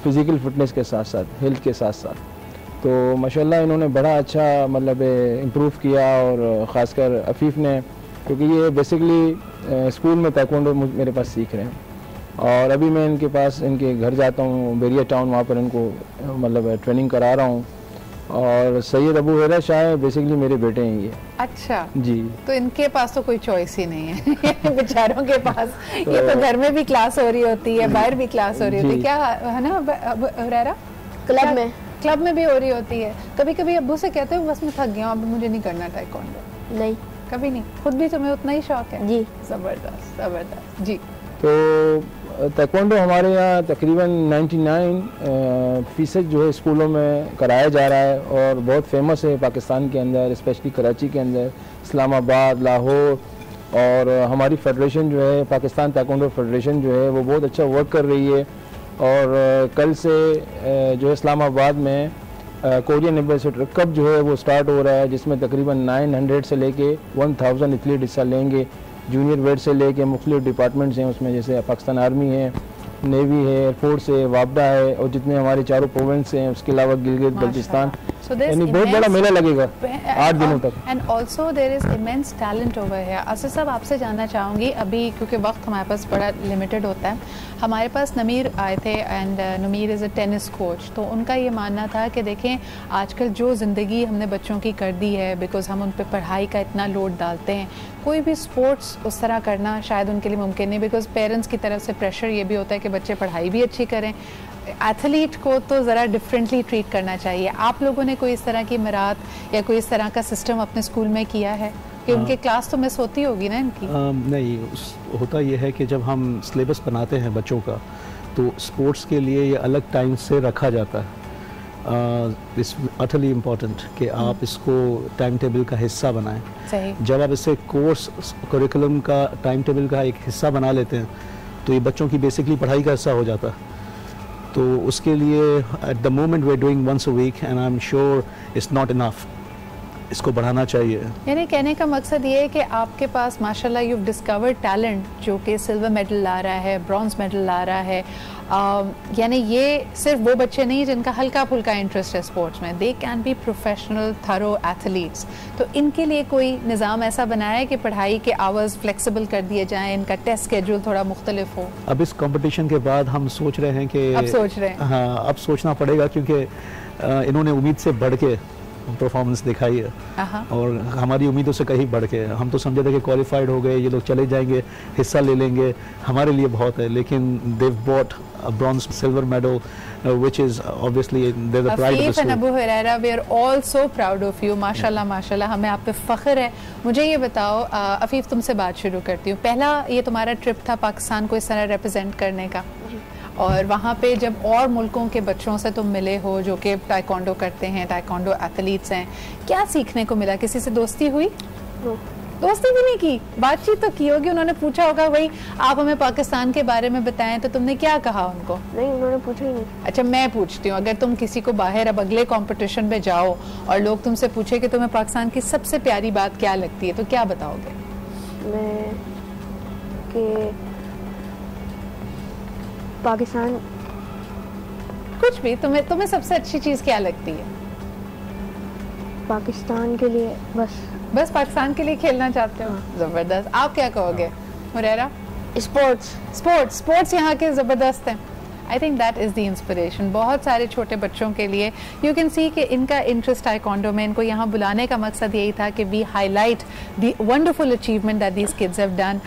फिज़िकल फिटनेस के साथ साथ, हेल्थ के साथ साथ। तो माशाल्लाह इन्होंने बड़ा अच्छा मतलब इम्प्रूव किया और ख़ासकर अफ़ीफ़ ने, क्योंकि ये बेसिकली स्कूल में ताइक्वांडो मेरे पास सीख रहे हैं और अभी मैं इनके पास इनके घर जाता हूँ बेरिया टाउन, वहाँ पर इनको मतलब ट्रेनिंग करा रहा हूँ। और सैयद अबू हुरैरा शाह बेसिकली मेरे बेटे हैं ये। अच्छा जी, तो इनके पास तो कोई चॉइस ही नहीं है बेचारों के पास। ये तो घर में भी क्लास हो रही होती है, बाहर भी क्लास हो रही होती है, क्या है ना अबू हुरैरा? क्लब में भी हो रही होती है। कभी कभी अब्बू से कहते हो बस मैं थक गया हूं, अब मुझे नहीं करना ताइक्वांडो? नहीं, कभी नहीं। खुद भी तुम्हें उतना ही शौक है? जी। जबरदस्त जी। तो ताइक्वांडो हमारे यहाँ तकरीबन 99% जो है स्कूलों में कराया जा रहा है और बहुत फेमस है पाकिस्तान के अंदर, स्पेशली कराची के अंदर, इस्लामाबाद, लाहौर। और हमारी फेडरेशन जो है पाकिस्तान ताइक्वांडो फेडरेशन जो है वो बहुत अच्छा वर्क कर रही है। और कल से जो है इस्लामाबाद में कोरियन एम्बेसडर कप जो है वो स्टार्ट हो रहा है, जिसमें तकरीबन 900 से लेके 1000 एथलीट हिस्सा लेंगे। जूनियर वेट से लेके मुख्तलिफ डिपार्टमेंट्स हैं उसमें, जैसे पाकिस्तान आर्मी है, नेवी है, एयरफोर्स है, वापडा है और जितने हमारे चारों प्रोविंस हैं, उसके अलावा गिलगित बल्चिस्तान, यानी बहुत बड़ा मेला लगेगा 8 दिनों तक। And also there is immense talent over here. Asad साहब आपसे जानना चाहूँगी, अभी क्योंकि वक्त हमारे पास बड़ा लिमिटेड होता है, हमारे पास नमीर आए थे एंड नमीर इज़ अ टेनिस कोच। तो उनका ये मानना था कि देखें आजकल जो ज़िंदगी हमने बच्चों की कर दी है, बिकॉज हम उन पर पढ़ाई का इतना लोड डालते हैं, कोई भी स्पोर्ट्स उस तरह करना शायद उनके लिए मुमकिन नहीं, बिकॉज पेरेंट्स की तरफ से प्रेशर ये भी होता है कि बच्चे पढ़ाई भी अच्छी करें। एथलीट को तो ज़रा डिफरेंटली ट्रीट करना चाहिए। आप लोगों ने कोई इस तरह की मिरात या कोई इस तरह का सिस्टम अपने स्कूल में किया है कि उनके क्लास तो मिस होती होगी ना इनकी? नहीं, होता यह है कि जब हम सिलेबस बनाते हैं बच्चों का तो स्पोर्ट्स के लिए ये अलग टाइम से रखा जाता है। इट्स अटली इम्पॉर्टेंट कि आप इसको टाइम टेबल का हिस्सा बनाएं। सही। जब आप इसे कोर्स करिकुलम का टाइम टेबल का एक हिस्सा बना लेते हैं तो ये बच्चों की बेसिकली पढ़ाई का हिस्सा हो जाता है। तो उसके लिए at the moment we are doing once a week and I am sure it's not enough, इसको बढ़ाना चाहिए। यानी कहने का मकसद ये है कि आपके पास माशाल्लाह यू डिस्कवर्ड टैलेंट जो कि सिल्वर मेडल ला रहा है, ब्रॉन्ज मेडल ला रहा है। यानी ये सिर्फ वो बच्चे नहीं जिनका हल्का फुल्का इंटरेस्ट है स्पोर्ट्स में, they can be professional thorough athletes. तो इनके लिए कोई निज़ाम ऐसा बनाया है कि पढ़ाई के आवर्स फ्लेक्सिबल कर दिए जाएं, इनका टेस्ट स्केड्यूल थोड़ा मुख्तलिफ हो? अब इस कंपटीशन के बाद हम सोच रहे हैं कि हाँ, अब सोचना पड़ेगा क्योंकि इन्होंने उम्मीद से बढ़ के परफॉर्मेंस दिखाई है और हमारी उम्मीदों से कहीं बढ़ के। हम तो समझे थे कि क्वालिफाइड हो गए, ये लोग चले जाएंगे, हिस्सा ले लेंगे, हमारे लिए बहुत है, लेकिन they've bought a bronze silver medal which is obviously they're the pride of the Afif school. and Abu Huraira, we are all so proud of you. माशाल्लाह माशाल्लाह, हमें आप पे फ़ख्र है। मुझे ये बताओ अफीफ, तुमसे बात शुरू करती हूँ। पहला ये तुम्हारा ट्रिप था पाकिस्तान को इस तरह रिप्रेजेंट करने का, और वहाँ पे जब और मुल्कों के बच्चों से तुम मिले हो जो कि ताइक्वांडो करते हैं, ताइक्वांडो एथलीट्स हैं, क्या सीखने को मिला? किसी से दोस्ती हुई? दोस्ती भी नहीं की, बातचीत तो की होगी, उन्होंने पूछा होगा भाई आप हमें पाकिस्तान के बारे में बताएं, तो तुमने क्या कहा उनको? नहीं, उन्होंने पूछा ही नहीं। अच्छा, मैं पूछती हूँ, अगर तुम किसी को बाहर अब अगले कंपटीशन में जाओ और लोग तुमसे पूछे कि तुम्हें पाकिस्तान की सबसे प्यारी बात क्या लगती है, तो क्या बताओगे? मैं कि पाकिस्तान, कुछ भी, तुम्हें सबसे अच्छी चीज क्या लगती है? पाकिस्तान के लिए बस पाकिस्तान के लिए खेलना चाहते हो? जबरदस्त। आप क्या कहोगे हुरैरा? स्पोर्ट्स स्पोर्ट्स यहाँ के जबरदस्त हैं I think that is the inspiration बहुत सारे छोटे बच्चों के लिए। यू कैन सी कि इनका इंटरेस्ट ताइक्वांडो में, इनको यहाँ बुलाने का मकसद यही था कि we highlight the wonderful achievement that these kids have done.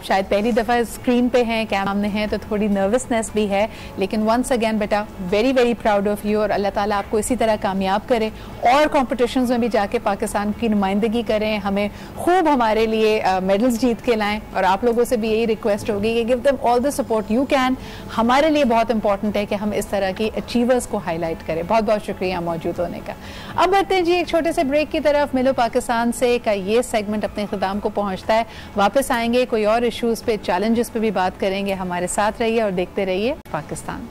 शायद पहली दफ़ा स्क्रीन पे हैं, कैमरा सामने हैं, तो थोड़ी नर्वसनेस भी है, लेकिन वंस अगेन बेटा very very proud of you, और अल्लाह ताला आपको इसी तरह कामयाब करे और कॉम्पिटिशन्स में भी जाके पाकिस्तान की नुमाइंदगी करें, हमें खूब हमारे लिए मेडल्स जीत के लाएं। और आप लोगों से भी यही रिक्वेस्ट होगी कि give them all the support you can. हमारे लिए बहुत इंपॉर्टेंट है कि हम इस तरह की अचीवर्स को हाईलाइट करें। बहुत बहुत शुक्रिया मौजूद होने का। अब बढ़ते हैं जी एक छोटे से ब्रेक की तरफ। मिलो पाकिस्तान से का ये सेगमेंट अपने इख्तिताम को पहुंचता है। वापस आएंगे, कोई और इश्यूज पे, चैलेंजेस पे भी बात करेंगे। हमारे साथ रहिए और देखते रहिए पाकिस्तान।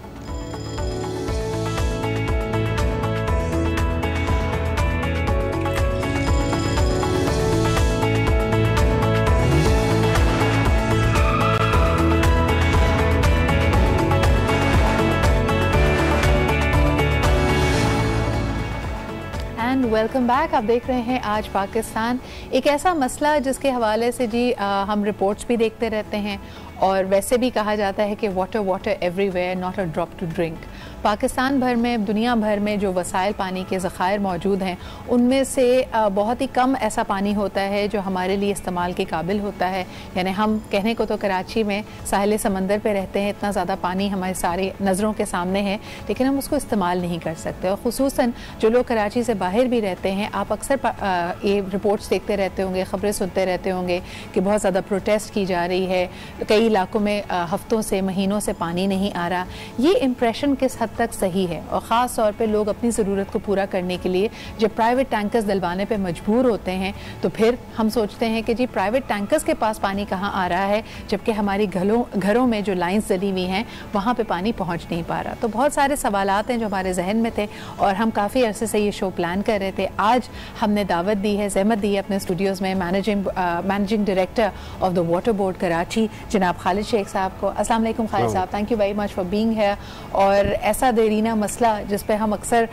Welcome back. आप देख रहे हैं आज पाकिस्तान। एक ऐसा मसला जिसके हवाले से जी हम रिपोर्ट्स भी देखते रहते हैं, और वैसे भी कहा जाता है कि water water everywhere, not a drop to drink. Pakistan भर में, दुनिया भर में जो वसाइल पानी के ज़खायर मौजूद हैं, उनमें से बहुत ही कम ऐसा पानी होता है जो हमारे लिए इस्तेमाल के काबिल होता है। यानी हम कहने को तो कराची में साहिल समंदर पे रहते हैं, इतना ज़्यादा पानी हमारी सारी नज़रों के सामने है, लेकिन हम उसको इस्तेमाल नहीं कर सकते। और ख़ुसूसन जो लोग कराची से बाहर भी रहते हैं, आप अक्सर ये रिपोर्ट्स देखते रहते होंगे, ख़बरें सुनते रहते होंगे कि बहुत ज़्यादा प्रोटेस्ट की जा रही है, कई इलाकों में हफ्तों से, महीनों से पानी नहीं आ रहा। ये इम्प्रेशन किस हद तक सही है? और ख़ास तौर पे लोग अपनी ज़रूरत को पूरा करने के लिए जब प्राइवेट टैंकर्स डलवाने पे मजबूर होते हैं, तो फिर हम सोचते हैं कि जी प्राइवेट टैंकर्स के पास पानी कहाँ आ रहा है, जबकि हमारी घरों में जो लाइंस डली हुई हैं वहाँ पे पानी पहुँच नहीं पा रहा। तो बहुत सारे सवालात हैं जो हमारे जहन में थे, और हम काफ़ी अरसे से ये शो प्लान कर रहे थे। आज हमने दावत दी है, ज़हमत दी है अपने स्टूडियोज़ में managing director of the water board Karachi जनाब खालिद शेख साहब को। अस्सलाम वालेकुम खालिद साहब, thank you very much for being here. और ऐसा देरीना मसला जिस पे हम अक्सर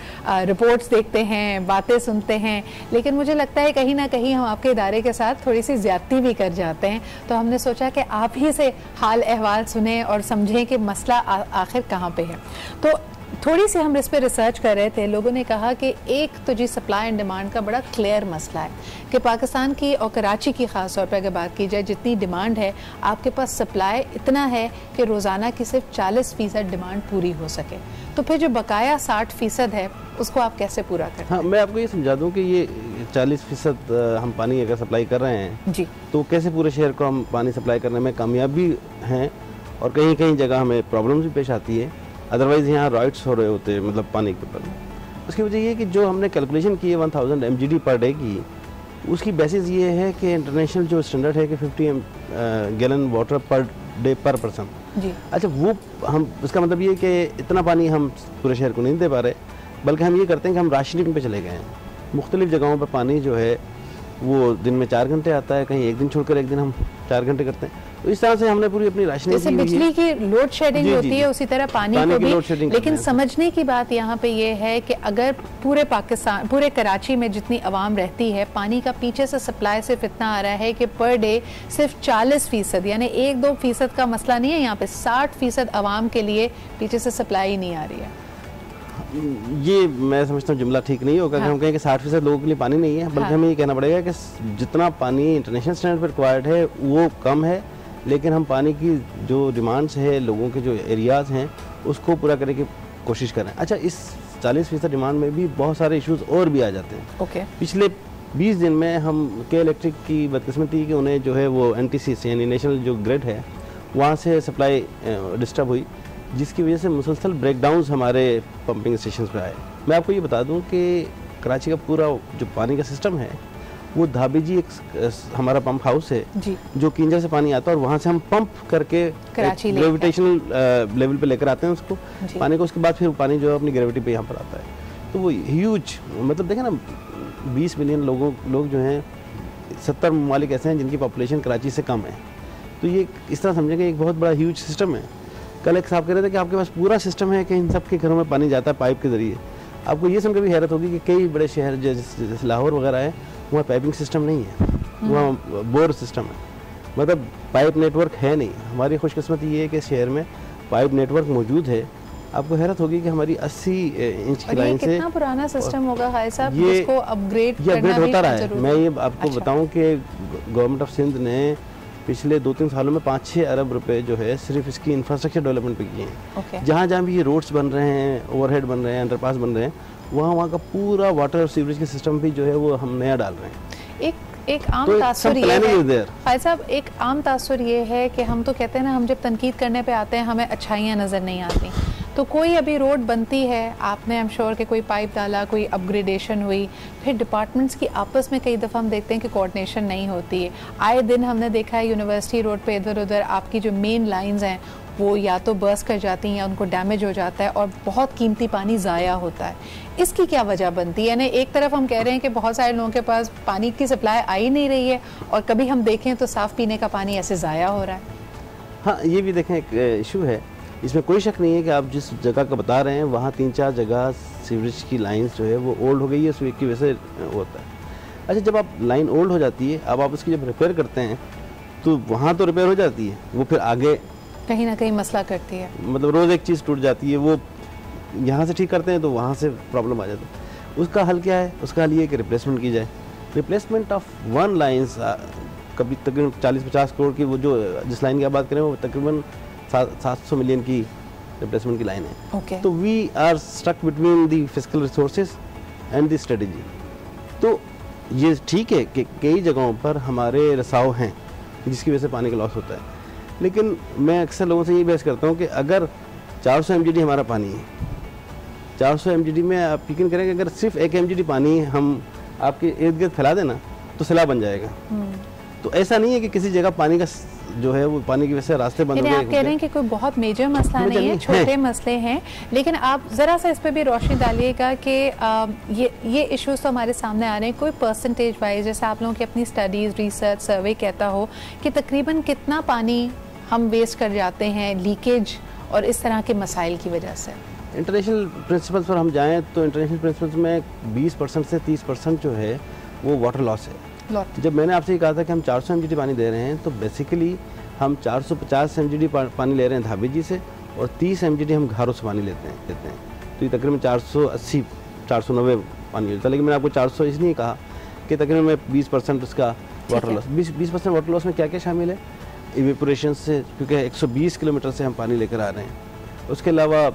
रिपोर्ट्स देखते हैं, बातें सुनते हैं, लेकिन मुझे लगता है कहीं ना कहीं हम आपके इदारे के साथ थोड़ी सी ज्यादती भी कर जाते हैं। तो हमने सोचा कि आप ही से हाल अहवाल सुने और समझें कि मसला आखिर कहाँ पे है। तो थोड़ी सी हम इस पे रिसर्च कर रहे थे, लोगों ने कहा कि एक तो जी सप्लाई एंड डिमांड का बड़ा क्लियर मसला है कि पाकिस्तान की और कराची की ख़ास तौर पर अगर बात की जाए, जितनी डिमांड है आपके पास सप्लाई इतना है कि रोज़ाना की सिर्फ 40% डिमांड पूरी हो सके। तो फिर जो बकाया 60% है उसको आप कैसे पूरा करें? हाँ, मैं आपको ये समझा दूँ कि ये 40% हम पानी अगर सप्लाई कर रहे हैं जी, तो कैसे पूरे शहर को हम पानी सप्लाई करने में कामयाब भी हैं, और कहीं कहीं जगह हमें प्रॉब्लम्स भी पेश आती है। अदरवाइज़ यहाँ राइट्स हो रहे होते हैं, मतलब पानी के ऊपर। उसकी वजह ये कि जो हमने कैलकुलेशन की है 1000 MGD पर डे की, उसकी बेसिस ये है कि इंटरनेशनल जो स्टैंडर्ड है कि 50 गैलन वाटर पर डे पर पर्सन जी। अच्छा, वो हम उसका मतलब ये कि इतना पानी हम पूरे शहर को नहीं दे पा रहे, बल्कि हम ये करते हैं कि हम राशनिंग पे चले गए हैं। मुख्तलिफ जगहों पर पानी जो है वो दिन में 4 घंटे आता है, कहीं एक दिन छोड़कर एक दिन हम 4 घंटे करते हैं। तो इस तरह से हमने पूरी अपनी राशनिंग जैसे बिजली की लोड शेडिंग होती है, उसी तरह पानी को भी। लेकिन समझने की बात यहाँ पे ये है कि अगर पूरे पाकिस्तान, पूरे कराची में जितनी आवाम रहती है, पानी का पीछे से सप्लाई सिर्फ इतना आ रहा है कि पर डे सिर्फ 40%, यानी 1-2% का मसला नहीं है यहाँ पे, 60% आवाम के लिए पीछे से सप्लाई नहीं आ रही है। ये मैं समझता हूँ जुमला ठीक नहीं होगा। हाँ। कि हम कहें कि 60% लोगों के लिए पानी नहीं है, बल्कि हाँ। हमें ये कहना पड़ेगा कि जितना पानी इंटरनेशनल स्टैंडर्ड पर रिक्वायर्ड है वो कम है, लेकिन हम पानी की जो डिमांड्स है, लोगों के जो एरियाज़ हैं, उसको पूरा करने की कोशिश करें। अच्छा, इस 40% डिमांड में भी बहुत सारे इश्यूज और भी आ जाते हैं। ओके। पिछले 20 दिन में हम के इलेक्ट्रिक की बदकिस्मती कि उन्हें जो है वो NTC यानी नेशनल जो ग्रिड है वहाँ से सप्लाई डिस्टर्ब हुई, जिसकी वजह से मुसलसल ब्रेकडाउन्स हमारे पंपिंग स्टेशन पर आए। मैं आपको ये बता दूं कि कराची का पूरा जो पानी का सिस्टम है वो धाबी जी एक हमारा पंप हाउस है जी, जो किंजर से पानी आता है और वहाँ से हम पंप करके ग्रेविटेशनल लेवल पे लेकर आते हैं उसको पानी को। उसके बाद फिर पानी जो है अपनी ग्रेविटी पे यहाँ पर आता है। तो वो ह्यूज, मतलब देखें ना, 20 मिलियन लोग जो हैं, 70 ममालिक ऐसे हैं जिनकी पॉपुलेशन कराची से कम है। तो ये इस तरह समझेंगे एक बहुत बड़ा ह्यूज सिस्टम है। कल एक साहब कह रहे थे कि आपके पास पूरा सिस्टम है कि इन सब के घरों में पानी जाता है पाइप के ज़रिए। आपको ये सुनकर भी हैरत होगी कि कई बड़े शहर जैसे लाहौर वगैरह है, वहाँ पाइपिंग सिस्टम नहीं है, वहाँ बोर सिस्टम है, मतलब पाइप नेटवर्क है नहीं। हमारी खुशकिस्मती ये है कि शहर में पाइप नेटवर्क मौजूद है, आपको हैरत होगी कि हमारी 80 इंच की लाइन से कितना पुराना सिस्टम होगा खालिद साहब, जिसको अपग्रेड होता रहा है। मैं ये आपको बताऊं कि गवर्नमेंट ऑफ सिंध ने पिछले 2-3 सालों में 5-6 अरब रुपए जो है सिर्फ इसकी इंफ्रास्ट्रक्चर डेवलपमेंट पे किए हैं। जहाँ जहाँ भी ये रोड्स बन रहे हैं, ओवरहेड बन रहे हैं, अंडरपास बन रहे हैं, वहाँ का पूरा वाटर और सीवरेज के सिस्टम भी जो है वो हम नया डाल रहे हैं। एक आम तासुर ये है खालिद साहब, एक आम तासुर ये है कि हम तो कहते हैं ना, हम जब तनकीद करने पे आते हैं हमें अच्छाइयाँ नज़र नहीं आती। तो कोई अभी रोड बनती है, आपने आई एम श्योर कि कोई पाइप डाला, कोई अपग्रेडेशन हुई, फिर डिपार्टमेंट्स की आपस में कई दफ़ा हम देखते हैं कि कोऑर्डिनेशन नहीं होती है। आए दिन हमने देखा है यूनिवर्सिटी रोड पे इधर उधर आपकी जो मेन लाइंस हैं वो या तो बर्स्ट कर जाती हैं या उनको डैमेज हो जाता है और बहुत कीमती पानी ज़ाया होता है। इसकी क्या वजह बनती है? यानी एक तरफ हम कह रहे हैं कि बहुत सारे लोगों के पास पानी की सप्लाई आ ही नहीं रही है और कभी हम देखें तो साफ़ पीने का पानी ऐसे ज़ाया हो रहा है। हाँ, ये भी देखें एक इशू है, इसमें कोई शक नहीं है कि आप जिस जगह का बता रहे हैं वहाँ 3-4 जगह सीवरेज की लाइंस जो है वो ओल्ड हो गई है, उसकी वजह से होता है। अच्छा, जब आप लाइन ओल्ड हो जाती है, अब आप उसकी जब रिपेयर करते हैं तो वहाँ तो रिपेयर हो जाती है, वो फिर आगे कहीं ना कहीं मसला करती है। मतलब रोज़ एक चीज़ टूट जाती है, वो यहाँ से ठीक करते हैं तो वहाँ से प्रॉब्लम आ जाता है। उसका हल क्या है? उसका हल ये है कि रिप्लेसमेंट की जाए। रिप्लेसमेंट ऑफ वन लाइन्स कभी तकरीबन 40-50 करोड़ की, वो जो जिस लाइन की आप बात करें वो तकरीबन 700 मिलियन की रिप्लेसमेंट की लाइन है। तो we are stuck between the physical resources and the strategy. तो ये ठीक है कि कई जगहों पर हमारे रिसाव हैं जिसकी वजह से पानी का लॉस होता है, लेकिन मैं अक्सर लोगों से ये बहस करता हूँ कि अगर 400 MGD हमारा पानी है, 400 MGD में आप यकीन करें कि अगर सिर्फ 1 MGD पानी हम आपके इर्द गिर्द फैला देना तो सैलाब बन जाएगा। तो ऐसा नहीं है कि किसी जगह पानी का जो है वो पानी की वजह से रास्ते बंद हो गए। आप कह रहे हैं कि कोई बहुत मेजर मसला नहीं है, छोटे मसले हैं, लेकिन आप ज़रा सा इस पे भी रोशनी डालिएगा कि ये इश्यूज तो हमारे सामने आ रहे हैं। कोई परसेंटेज वाइज, जैसे आप लोगों की अपनी स्टडीज़, रिसर्च, सर्वे कहता हो कि तकरीबन कितना पानी हम वेस्ट कर जाते हैं लीकेज और इस तरह के मसाइल की वजह से? इंटरनेशनल प्रिंसिपल्स पर हम जाएँ तो इंटरनेशनल प्रिंसिपल्स में 20% से 30% जो है वो वाटर लॉस है। जब मैंने आपसे ये कहा था कि हम 400 MGD पानी दे रहे हैं, तो बेसिकली हम 450 MGD पानी ले रहे हैं धाबी जी से और 30 MGD हम घरों से पानी लेते हैं। तो ये तकरीबन 480-490 पानी होता है। लेकिन मैंने आपको 400 इसलिए कहा कि तकरीबन 20% उसका वाटर लॉस। 20% वाटर लॉस में क्या क्या शामिल है? इवेपोरेशन से, क्योंकि 120 किलोमीटर से हम पानी लेकर आ रहे हैं। उसके अलावा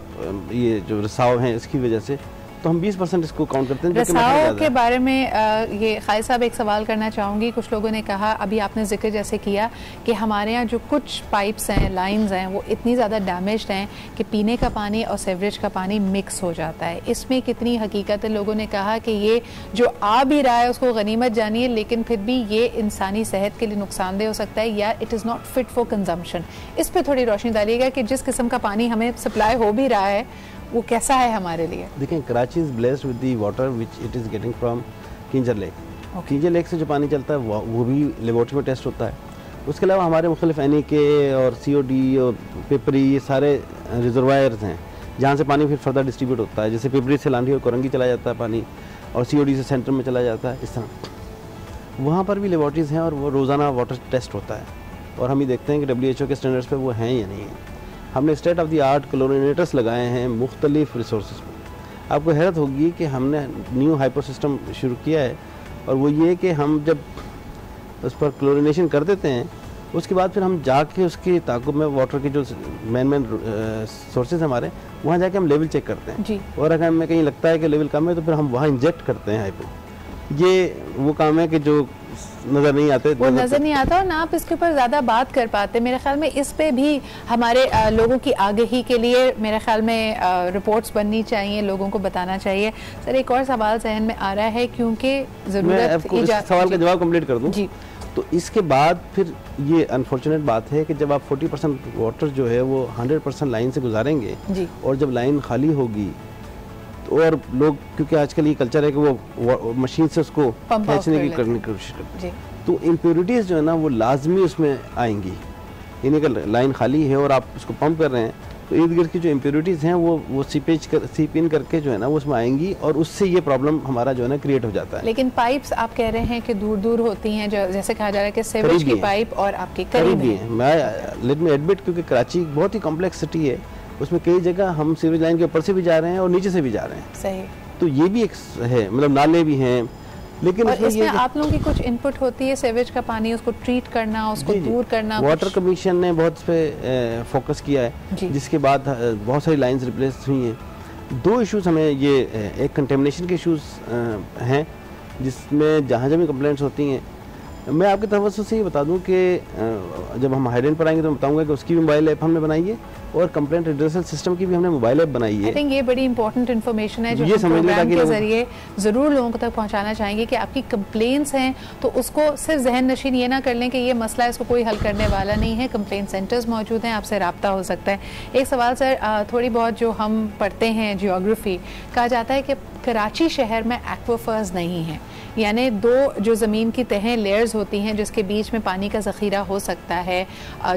ये जो रिसाव हैं इसकी वजह से, तो हम 20% इसको काउंट करते हैं। रिसाव के बारे में ये खालिद साहब एक सवाल करना चाहूँगी। कुछ लोगों ने कहा, अभी आपने जिक्र जैसे किया कि हमारे यहाँ जो कुछ पाइप्स हैं, लाइंस हैं, वो इतनी ज़्यादा डैमेज्ड हैं कि पीने का पानी और सीवरेज का पानी मिक्स हो जाता है। इसमें कितनी हकीकत है? लोगों ने कहा कि ये जो आ भी रहा है उसको गनीमत जानिए, लेकिन फिर भी ये इंसानी सेहत के लिए नुकसानदेह हो सकता है या it is not fit for consumption. इस पर थोड़ी रोशनी डालिएगा कि जिस किस्म का पानी हमें सप्लाई हो भी रहा है वो कैसा है हमारे लिए? देखें, Karachi is blessed with the water which it is getting from Keenjhar lake. Keenjhar lake से जो पानी चलता है वो भी लेबोरेटरी में टेस्ट होता है। उसके अलावा हमारे मुख्तलिफ NEK और COD और पिपरी, ये सारे रिजर्वायर्स हैं जहाँ से पानी फिर फर्दर डिस्ट्रीब्यूट होता है। जैसे पिपरी से लांडी और कोरंगी चला जाता है पानी, और COD से सेंटर में चला जाता है। इस तरह वहाँ पर भी लेबोरेटरीज़ हैं और वो रोज़ाना वाटर टेस्ट होता है और हम ये देखते हैं कि WHO के स्टैंडर्ड्स पर वो हैं या नहीं है। हमने स्टेट ऑफ द आर्ट क्लोरिनेटर्स लगाए हैं मुख्तलिफ रिसोर्सेज पर। आपको हैरत होगी कि हमने न्यू हाइपर सिस्टम शुरू किया है, और वो ये कि हम जब उस पर क्लोरिनेशन कर देते हैं उसके बाद फिर हम जाके उसके ताक़ुब में वाटर के जो मेन सोर्सेज हमारे, वहाँ जाके हम लेवल चेक करते हैं जी। और अगर हमें कहीं लगता है कि लेवल कम है तो फिर हम वहाँ इंजेक्ट करते हैं हाइपर। ये वो काम है कि जो नज़र नहीं आते, वो नज़र नहीं आता और ना आप इसके ऊपर ज़्यादा बात कर पाते। मेरे ख्याल में इस पे भी हमारे लोगों की आगाही के लिए मेरे ख्याल में रिपोर्ट्स बननी चाहिए, लोगों को बताना चाहिए। सर, एक और सवाल जहन में आ रहा है, क्योंकि ज़रूरत सवाल का जवाब कंप्लीट कर दूं जी। तो इसके बाद फिर ये अनफॉर्चुनेट बात है कि जब आप 40% वाटर जो है वो 100% लाइन से गुजारेंगे जी, और जब लाइन खाली होगी और लोग, क्योंकि आजकल ये कल्चर है कि वो मशीन से उसको खींचने की करने की कोशिश करते हैं, तो इम्प्योरिटीज़ जो है ना वो लाजमी उसमें आएंगी। यानी कि लाइन खाली है और आप उसको पंप कर रहे हैं तो इर्द गिर्द की जो इम्प्योरिटीज़ हैं वो सीप इन करके जो है ना वो उसमें आएंगी और उससे ये प्रॉब्लम हमारा जो है ना क्रिएट हो जाता है। लेकिन पाइप्स आप कह रहे हैं कि दूर दूर होती हैं, जो जैसे कहा जा रहा है कि सीवेज की पाइप और आपके करीब है। मैं लेट मी एडमिट, क्योंकि कराची बहुत ही कॉम्प्लेक्स सिटी है, उसमें कई जगह हम सीवरेज लाइन के ऊपर से भी जा रहे हैं और नीचे से भी जा रहे हैं। सही। तो ये भी एक है, मतलब नाले भी हैं, लेकिन और इसमें आप लोगों की कुछ इनपुट होती है, सीवेज का पानी उसको ट्रीट करना, उसको दूर करना। वाटर कमीशन ने बहुत इस पे फोकस किया है, जिसके बाद बहुत सारी लाइंस रिप्लेस हुई हैं। 2 इश्यूज हमें ये, एक कंटेमिनेशन के इश्यूज हैं जिसमें जहाँ जहाँ भी कंप्लेंट्स होती हैं। मैं आपकी तरफ से ये बता दूं कि जब हम हाईलाइन पर आएंगे तो मैं बताऊंगा कि उसकी भी मोबाइल ऐप हमने बनाई है और कंप्लेंट रिड्रेसल सिस्टम की भी हमने मोबाइल ऐप बनाई है। आई थिंक ये बड़ी इंपॉर्टेंट इन्फॉर्मेशन है जो हम प्रोग्राम के जरिए जरूर लोगों तक पहुंचाना चाहेंगे कि आपकी कंप्लेंट्स हैं तो उसको सिर्फ जहन नशीन ये ना कर लें कि ये मसला है, इसको कोई हल करने वाला नहीं है। कंप्लेंट सेंटर्स मौजूद हैं, आपसे रब्ता हो सकता है। एक सवाल सर, थोड़ी बहुत जो हम पढ़ते हैं जियोग्राफी, कहा जाता है कि कराची शहर में एक्वाफर्स नहीं है, यानी 2 जो ज़मीन की तहें लेयर्स होती हैं जिसके बीच में पानी का ज़ख़ीरा हो सकता है,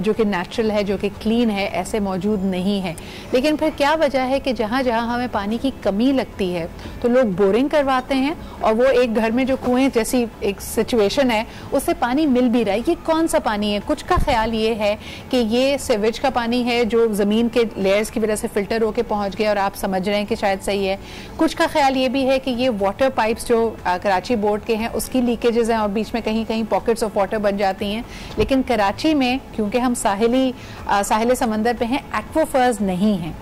जो कि नेचुरल है, जो कि क्लीन है, ऐसे मौजूद नहीं है। लेकिन फिर क्या वजह है कि जहाँ जहाँ हमें पानी की कमी लगती है तो लोग बोरिंग करवाते हैं और वो एक घर में जो कुएं जैसी एक सिचुएशन है उससे पानी मिल भी रहा है। ये कौन सा पानी है? कुछ का ख्याल ये है कि ये सीवेज का पानी है जो ज़मीन के लेयर्स की वजह से फ़िल्टर होकर पहुँच गया और आप समझ रहे हैं कि शायद सही है। कुछ का ख्याल ये भी है कि ये वाटर पाइप्स जो कराची बोर्ड के हैं उसकी लीकेजेस हैं और बीच में कहीं कहीं पॉकेट्स ऑफ वाटर बन जाती हैं। लेकिन कराची में क्योंकि हम साहिल समंदर पे हैं, एक्वाफर्स नहीं हैं।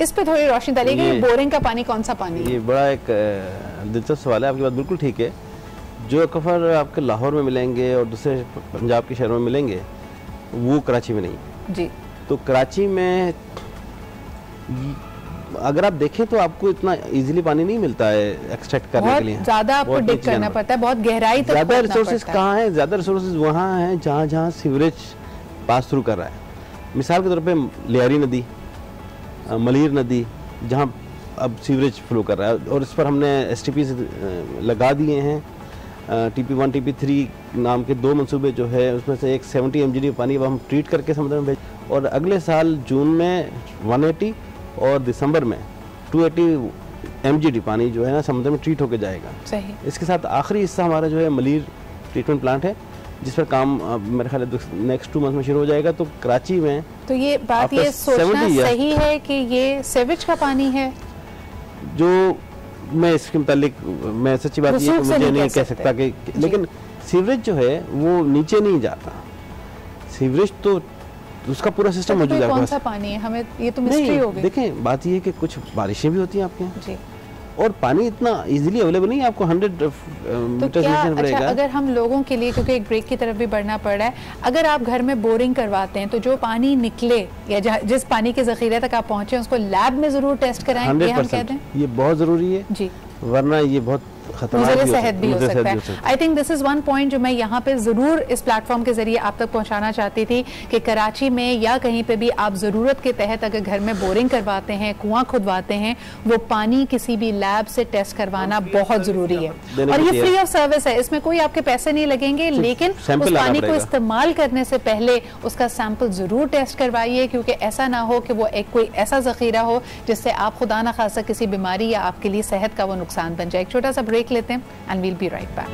इस पे थोड़ी रोशनी डालिएगा, ये बोरिंग का पानी कौन सा पानी है? ये बड़ा एक दिलचस्प सवाल है, आपकी बात बिल्कुल ठीक है। जो एक्वाफर आपके लाहौर में मिलेंगे और दूसरे पंजाब के शहरों में मिलेंगे वो कराची में नहीं जी। तो कराची में अगर आप देखें तो आपको इतना इजीली पानी नहीं मिलता है एक्सट्रैक्ट करने के लिए, ज्यादा आपको डिग करना पड़ता है, बहुत गहराई तक। ज्यादा रिसोर्सेज कहाँ है? ज्यादा रिसोर्सेज वहाँ हैं जहाँ जहाँ सीवरेज पास थ्रू कर रहा है। मिसाल के तौर पे लियारी नदी, मलीर नदी, जहाँ अब सीवरेज फ्लो कर रहा है और इस पर हमने STP लगा दिए हैं। TP1 TP3 नाम के 2 मंसूबे जो है उसमें से एक 70 MGD पानी अब हम ट्रीट करके समुद्र में भेज, और अगले साल जून में 180 और दिसंबर में 280 MGD पानी जो है ना समुद्र में ट्रीट होकर जाएगा। सही। इसके साथ आखिरी हिस्सा हमारा जो है मलीर ट्रीटमेंट प्लांट है जिस पर काम मेरे ख्याल है नेक्स्ट 2 मंथ में शुरू हो जाएगा। तो कराची में तो ये बात ये सोचना सही है कि ये सीवेज का पानी है जो मैं इसके मुतालिक मैं सच्ची बात ये मुझे नहीं कह सकता कि, लेकिन सीवरेज जो है वो नीचे नहीं जाता। सीवरेज तो उसका पूरा सिस्टम मौजूद है। कौन सा पानी है? हमें ये तो मिस्ट्री हो गई। देखें बात ये है कि कुछ बारिशें भी होती हैं आपके यहाँ जी, और पानी इतना इजीली अवेलेबल नहीं है आपको 100 मीटर से पड़ेगा। अच्छा, अगर हम लोगों के लिए, क्योंकि एक ब्रेक की तरफ भी बढ़ना पड़ रहा है, अगर आप घर में बोरिंग करवाते हैं तो जो पानी निकले या जिस पानी के जखीरे तक आप पहुंचे उसको लैब में जरूर टेस्ट कराएं। ये हम कहते हैं ये बहुत जरूरी है जी, वरना ये बहुत सेहत भी हो सकता है। I think this is one point जो मैं यहाँ पे जरूर इस प्लेटफॉर्म के जरिए आप तक पहुँचाना चाहती थी कि कराची में या कहीं पे भी आप जरूरत के तहत अगर घर में बोरिंग करवाते हैं, कुआं खुदवाते हैं, वो पानी किसी भी लैब से टेस्ट करवाना बहुत जरूरी है। और ये फ्री ऑफ सर्विस है, इसमें कोई आपके पैसे नहीं लगेंगे, लेकिन उस पानी को इस्तेमाल करने से पहले उसका सैंपल जरूर टेस्ट करवाइए, क्योंकि ऐसा ना हो कि वो एक कोई ऐसा जखीरा हो जिससे आप खुदा ना खासा किसी बीमारी या आपके लिए सेहत का वो नुकसान बन जाए। एक छोटा सा ब्रेक लेते हैं and we'll be right back.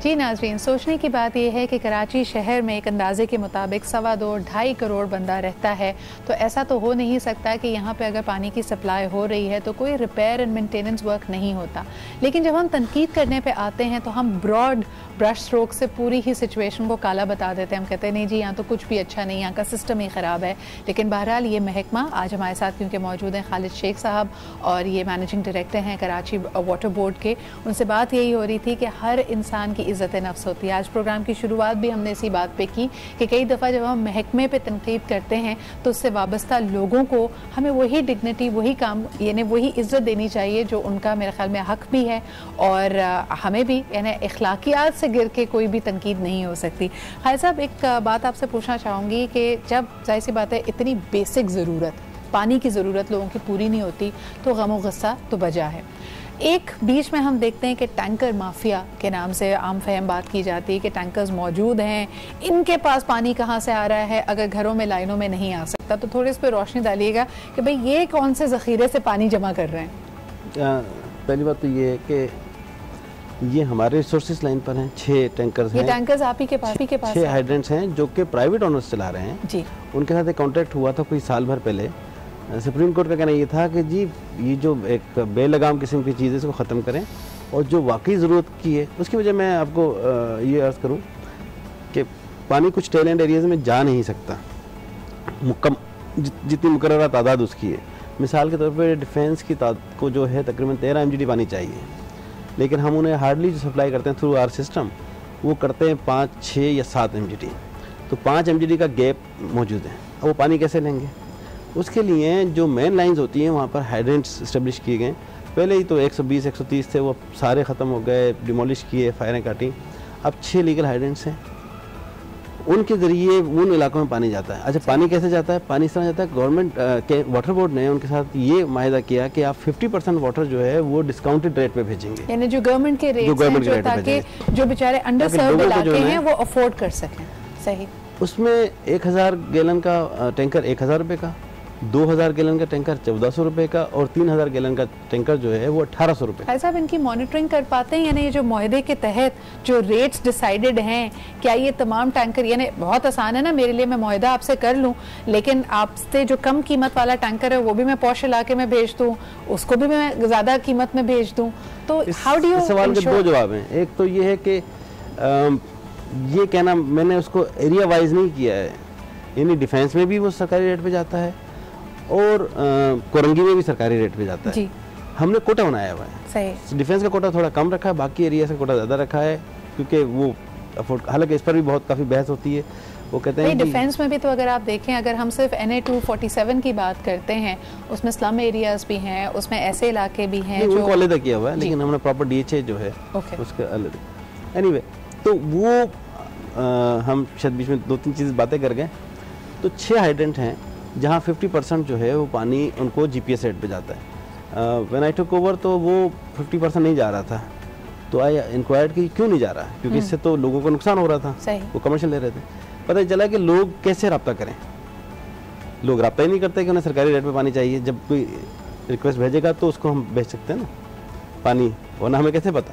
जी नाजरीन, सोचने की बात यह है कि कराची शहर में एक अंदाजे के मुताबिक 2.25 करोड़ बंदा रहता है, तो ऐसा तो हो नहीं सकता कि यहाँ पे अगर पानी की सप्लाई हो रही है तो कोई रिपेयर एंड मेंटेनेंस वर्क नहीं होता। लेकिन जब हम तनकीद करने पे आते हैं तो हम ब्रॉड ब्रश स्ट्रोक से पूरी ही सिचुएशन को काला बता देते हैं। हम कहते हैं नहीं जी यहाँ तो कुछ भी अच्छा नहीं, यहाँ का सिस्टम ही ख़राब है। लेकिन बहरहाल ये महकमा आज हमारे साथ क्योंकि मौजूद हैं खालिद शेख साहब और ये मैनेजिंग डायरेक्टर हैं कराची वाटर बोर्ड के, उनसे बात यही हो रही थी कि हर इंसान की इज़्ज़त नफ्स होती है। आज प्रोग्राम की शुरुआत भी हमने इसी बात पे की कि कई दफ़ा जब हम महकमे पे तनकीद करते हैं तो उससे वाबस्ता लोगों को हमें वही डिग्निटी, वही काम, यानी वही इज़्ज़त देनी चाहिए जो उनका मेरे ख्याल में हक भी है, और हमें भी यानी अखलाकियात से गिर के कोई भी तनकीद नहीं हो सकती। खालिद साहब, एक बात आपसे पूछना चाहूँगी कि जब जाहिर सी बात है इतनी बेसिक ज़रूरत पानी की ज़रूरत लोगों की पूरी नहीं होती तो गम व गुस्सा तो बजा है। एक बीच में हम देखते हैं कि टैंकर माफिया के नाम से आम फहम बात की जाती है कि टैंकर्स मौजूद हैं, इनके पास पानी कहाँ से आ रहा है अगर घरों में लाइनों में नहीं आ सकता। तो थोड़ी इस पर रोशनी डालिएगा कि भाई ये कौन से ज़ख़ीरे से पानी जमा कर रहे हैं। पहली बात तो ये है कि ये हमारे रिसोर्सेज लाइन पर हैं, 6 टैंकर्स हैं। ये टैंकर्स आप ही के पास 6 हाइड्रेंट्स हैं जो कि प्राइवेट ओनर्स चला रहे हैं जी। उनके साथ एक कॉन्ट्रैक्ट हुआ था कोई साल भर पहले। सुप्रीम कोर्ट का कहना ये था कि जी ये जो एक बेलगाम किस्म की चीज़ है इसको ख़त्म करें और जो वाकई ज़रूरत की है उसकी वजह मैं आपको ये अर्ज़ करूँ कि पानी कुछ टेल एंड एरियाज़ में जा नहीं सकता, जितनी मुकर्रर तादाद उसकी है। मिसाल के तौर पर डिफेंस की को जो है तकरीबन 13 MGD पानी चाहिए, लेकिन हम उन्हें हार्डली जो सप्लाई करते हैं थ्रू आवर सिस्टम वो करते हैं 5, 6 या 7 MGD। तो 5 MGD का गैप मौजूद है। अब वो पानी कैसे लेंगे? उसके लिए जो मेन लाइंस होती हैं वहाँ पर हाइड्रेंट्स इस्टेब्लिश किए गए। पहले ही तो 120, 130 थे, वो सारे ख़त्म हो गए, डिमोलिश किए, फायरें काटी। अब 6 लीगल हाइड्रेंट्स हैं, उनके ज़रिए उन इलाकों में पानी जाता है। अच्छा, पानी कैसे जाता है? पानी इस तरह जाता है, गवर्नमेंट के वाटर बोर्ड ने उनके साथ ये माहिदा किया कि आप 50% वाटर जो है वो डिस्काउंटेड रेट पे भेजेंगे, यानी जो गवर्नमेंट के रेट हैं, ताकि जो बेचारे अंडर सर्व्ड इलाके हैं वो अफोर्ड कर सकें। सही। उसमें 1000 गैलन का टैंकर 1000 रुपये का, 2000 गैलन का टैंकर 1400 रुपये का और 3000 गैलन का टैंकर जो है वो 1800 रुपये। भाई साहब, इनकी मॉनिटरिंग कर पाते हैं? यानी ये जो मुआहदे के तहत जो रेट्स डिसाइडेड हैं, क्या ये तमाम टैंकर, यानी बहुत आसान है ना मेरे लिए, मैं मुआहदा आपसे कर लूँ लेकिन आपसे जो कम कीमत वाला टैंकर है वो भी मैं पॉश इलाके में भेज दूँ, उसको भी मैं ज़्यादा कीमत में भेज दूँ, तो हाउ डू यू? सवाल के 2 जवाब हैं। एक तो ये है कि ये कहना मैंने उसको एरिया वाइज नहीं किया है, यानी डिफेंस में भी वो सरकारी रेट पे जाता है और कोरंगी में भी सरकारी रेट पे जाता है जी। हमने कोटा बनाया हुआ है। सही। डिफेंस का कोटा थोड़ा कम रखा है, बाकी एरिया से कोटा ज़्यादा रखा है क्योंकि वो अफोर्ड, हालांकि इस पर भी बहुत काफ़ी बहस होती है। वो कहते हैं डिफेंस में भी तो अगर आप देखें, अगर हम सिर्फ NA-247 की बात करते हैं उसमें स्लम एरियाज भी हैं, उसमें ऐसे इलाके भी हैं जो अलग किया हुआ है, लेकिन हमने प्रॉपर DHA जो है उसके अलग। एनीवे, तो वो हम शायद बीच में 2-3 चीज़ बातें कर गए। तो 6 हाइड्रेंट हैं जहाँ 50% जो है वो पानी उनको GPS रेट पे जाता है। व्हेन आई टुक ओवर तो वो 50% नहीं जा रहा था, तो आई इंक्वायर्ड कि क्यों नहीं जा रहा है, क्योंकि इससे तो लोगों को नुकसान हो रहा था, वो कमर्शियल ले रहे थे। पता चला कि लोग कैसे रब्ता करें, लोग रब्ता ही नहीं करते कि उन्हें सरकारी रेट पे पानी चाहिए। जब कोई रिक्वेस्ट भेजेगा तो उसको हम भेज सकते हैं ना पानी, वरना हमें कैसे पता?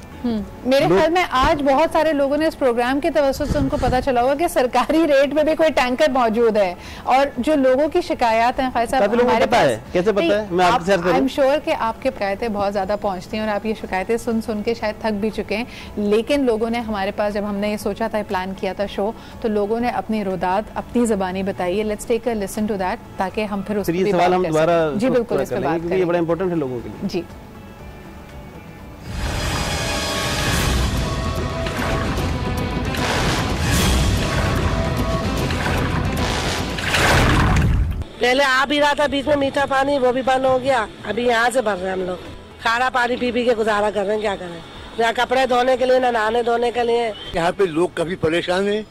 मेरे ख्याल में आज बहुत सारे लोगों ने इस प्रोग्राम के तवज्जुह से उनको पता चला होगा कि सरकारी रेट में भी कोई टैंकर मौजूद है। और जो लोगों की शिकायत है, खाई साहब, हमारे पास है, कैसे पता है? मैं आपके साथ आई एम श्योर कि आपके शिकायतें बहुत ज्यादा पहुंचती हैं और आप ये शिकायतें सुन सुन के शायद थक भी चुके हैं, लेकिन लोगों ने हमारे पास, जब हमने ये सोचा था, प्लान किया था शो, तो लोगों ने अपनी रुदात अपनी ज़बानी बताई है। Let's take a listen to that ताकि हम फिर उसको भी सवाल हम दोबारा जी बिल्कुल इस पे बात करेंगे, ये बड़ा इंपॉर्टेंट है लोगों के लिए। जी। पहले आ भी रहा था बीच में मीठा पानी, वो भी बंद हो गया। अभी यहाँ से भर रहे हैं हम लोग, खारा पानी पी पी के गुजारा कर रहे हैं। क्या करें, ना कपड़े धोने के लिए, ना नहाने धोने के लिए। यहाँ पे लोग काफी परेशान हैं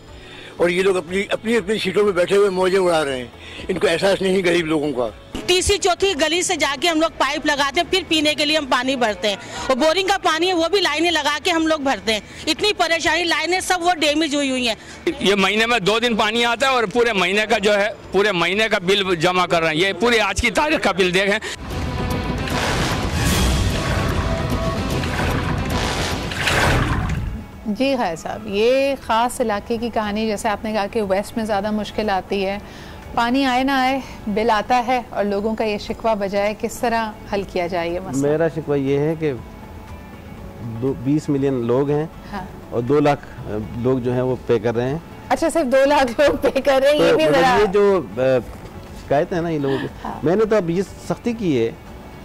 और ये लोग अपनी अपनी अपनी सीटों में बैठे हुए मौजें उड़ा रहे हैं। इनको एहसास नहीं गरीब लोगों का। तीसरी चौथी गली से जाके हम लोग पाइप लगाते हैं, फिर पीने के लिए हम पानी भरते हैं, और बोरिंग का पानी है वो भी लाइनें लगा के हम लोग भरते हैं। इतनी परेशानी, लाइनें सब वो डैमेज हुई हैं। ये महीने में 2 दिन पानी आता है और पूरे महीने का जो है, पूरे महीने का बिल जमा कर रहे हैं। ये पूरी आज की तारीख का बिल देखें। जी खाई साहब, ये ख़ास इलाके की कहानी, जैसे आपने कहा कि वेस्ट में ज़्यादा मुश्किल आती है, पानी आए ना आए बिल आता है और लोगों का ये शिकवा बजाय किस तरह हल किया जाए ये मसला? मेरा शिकवा ये है कि 20 मिलियन लोग हैं। हाँ। और 2 लाख लोग जो हैं वो पे कर रहे हैं। अच्छा, सिर्फ 2 लाख लोग पे कर रहे हैं? ये भी जरा ये जो शिकायत है ना ये लोगों की, हाँ। मैंने तो अब ये सख्ती की है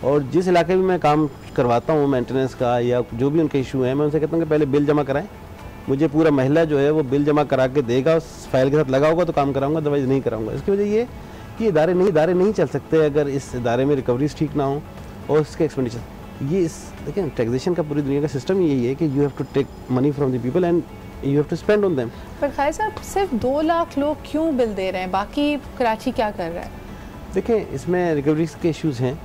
और जिस इलाके में मैं काम करवाता हूँ मेंटेनेंस का या जो भी उनके इशू है, मैं उनसे कहता हूँ कि पहले बिल जमा कराएं। मुझे पूरा महिला जो है वो बिल जमा करा के देगा, उस फाइल के साथ लगा होगा तो काम कराऊंगा, अदरवाइज नहीं कराऊंगा। इसकी वजह ये कि इदारे नहीं चल सकते अगर इस इदारे में रिकवरीज ठीक ना हो और इसके एक्सपेंडिचर। ये इस देखिए टैक्सेशन का पूरी दुनिया का सिस्टम यही है कि you have to take money from the people and you have to spend on them. पर खाई साहब, सिर्फ 2 लाख लोग क्यों बिल दे रहे हैं, बाकी कराची क्या कर रहा है? देखिए इसमें रिकवरी के इश्यूज हैं,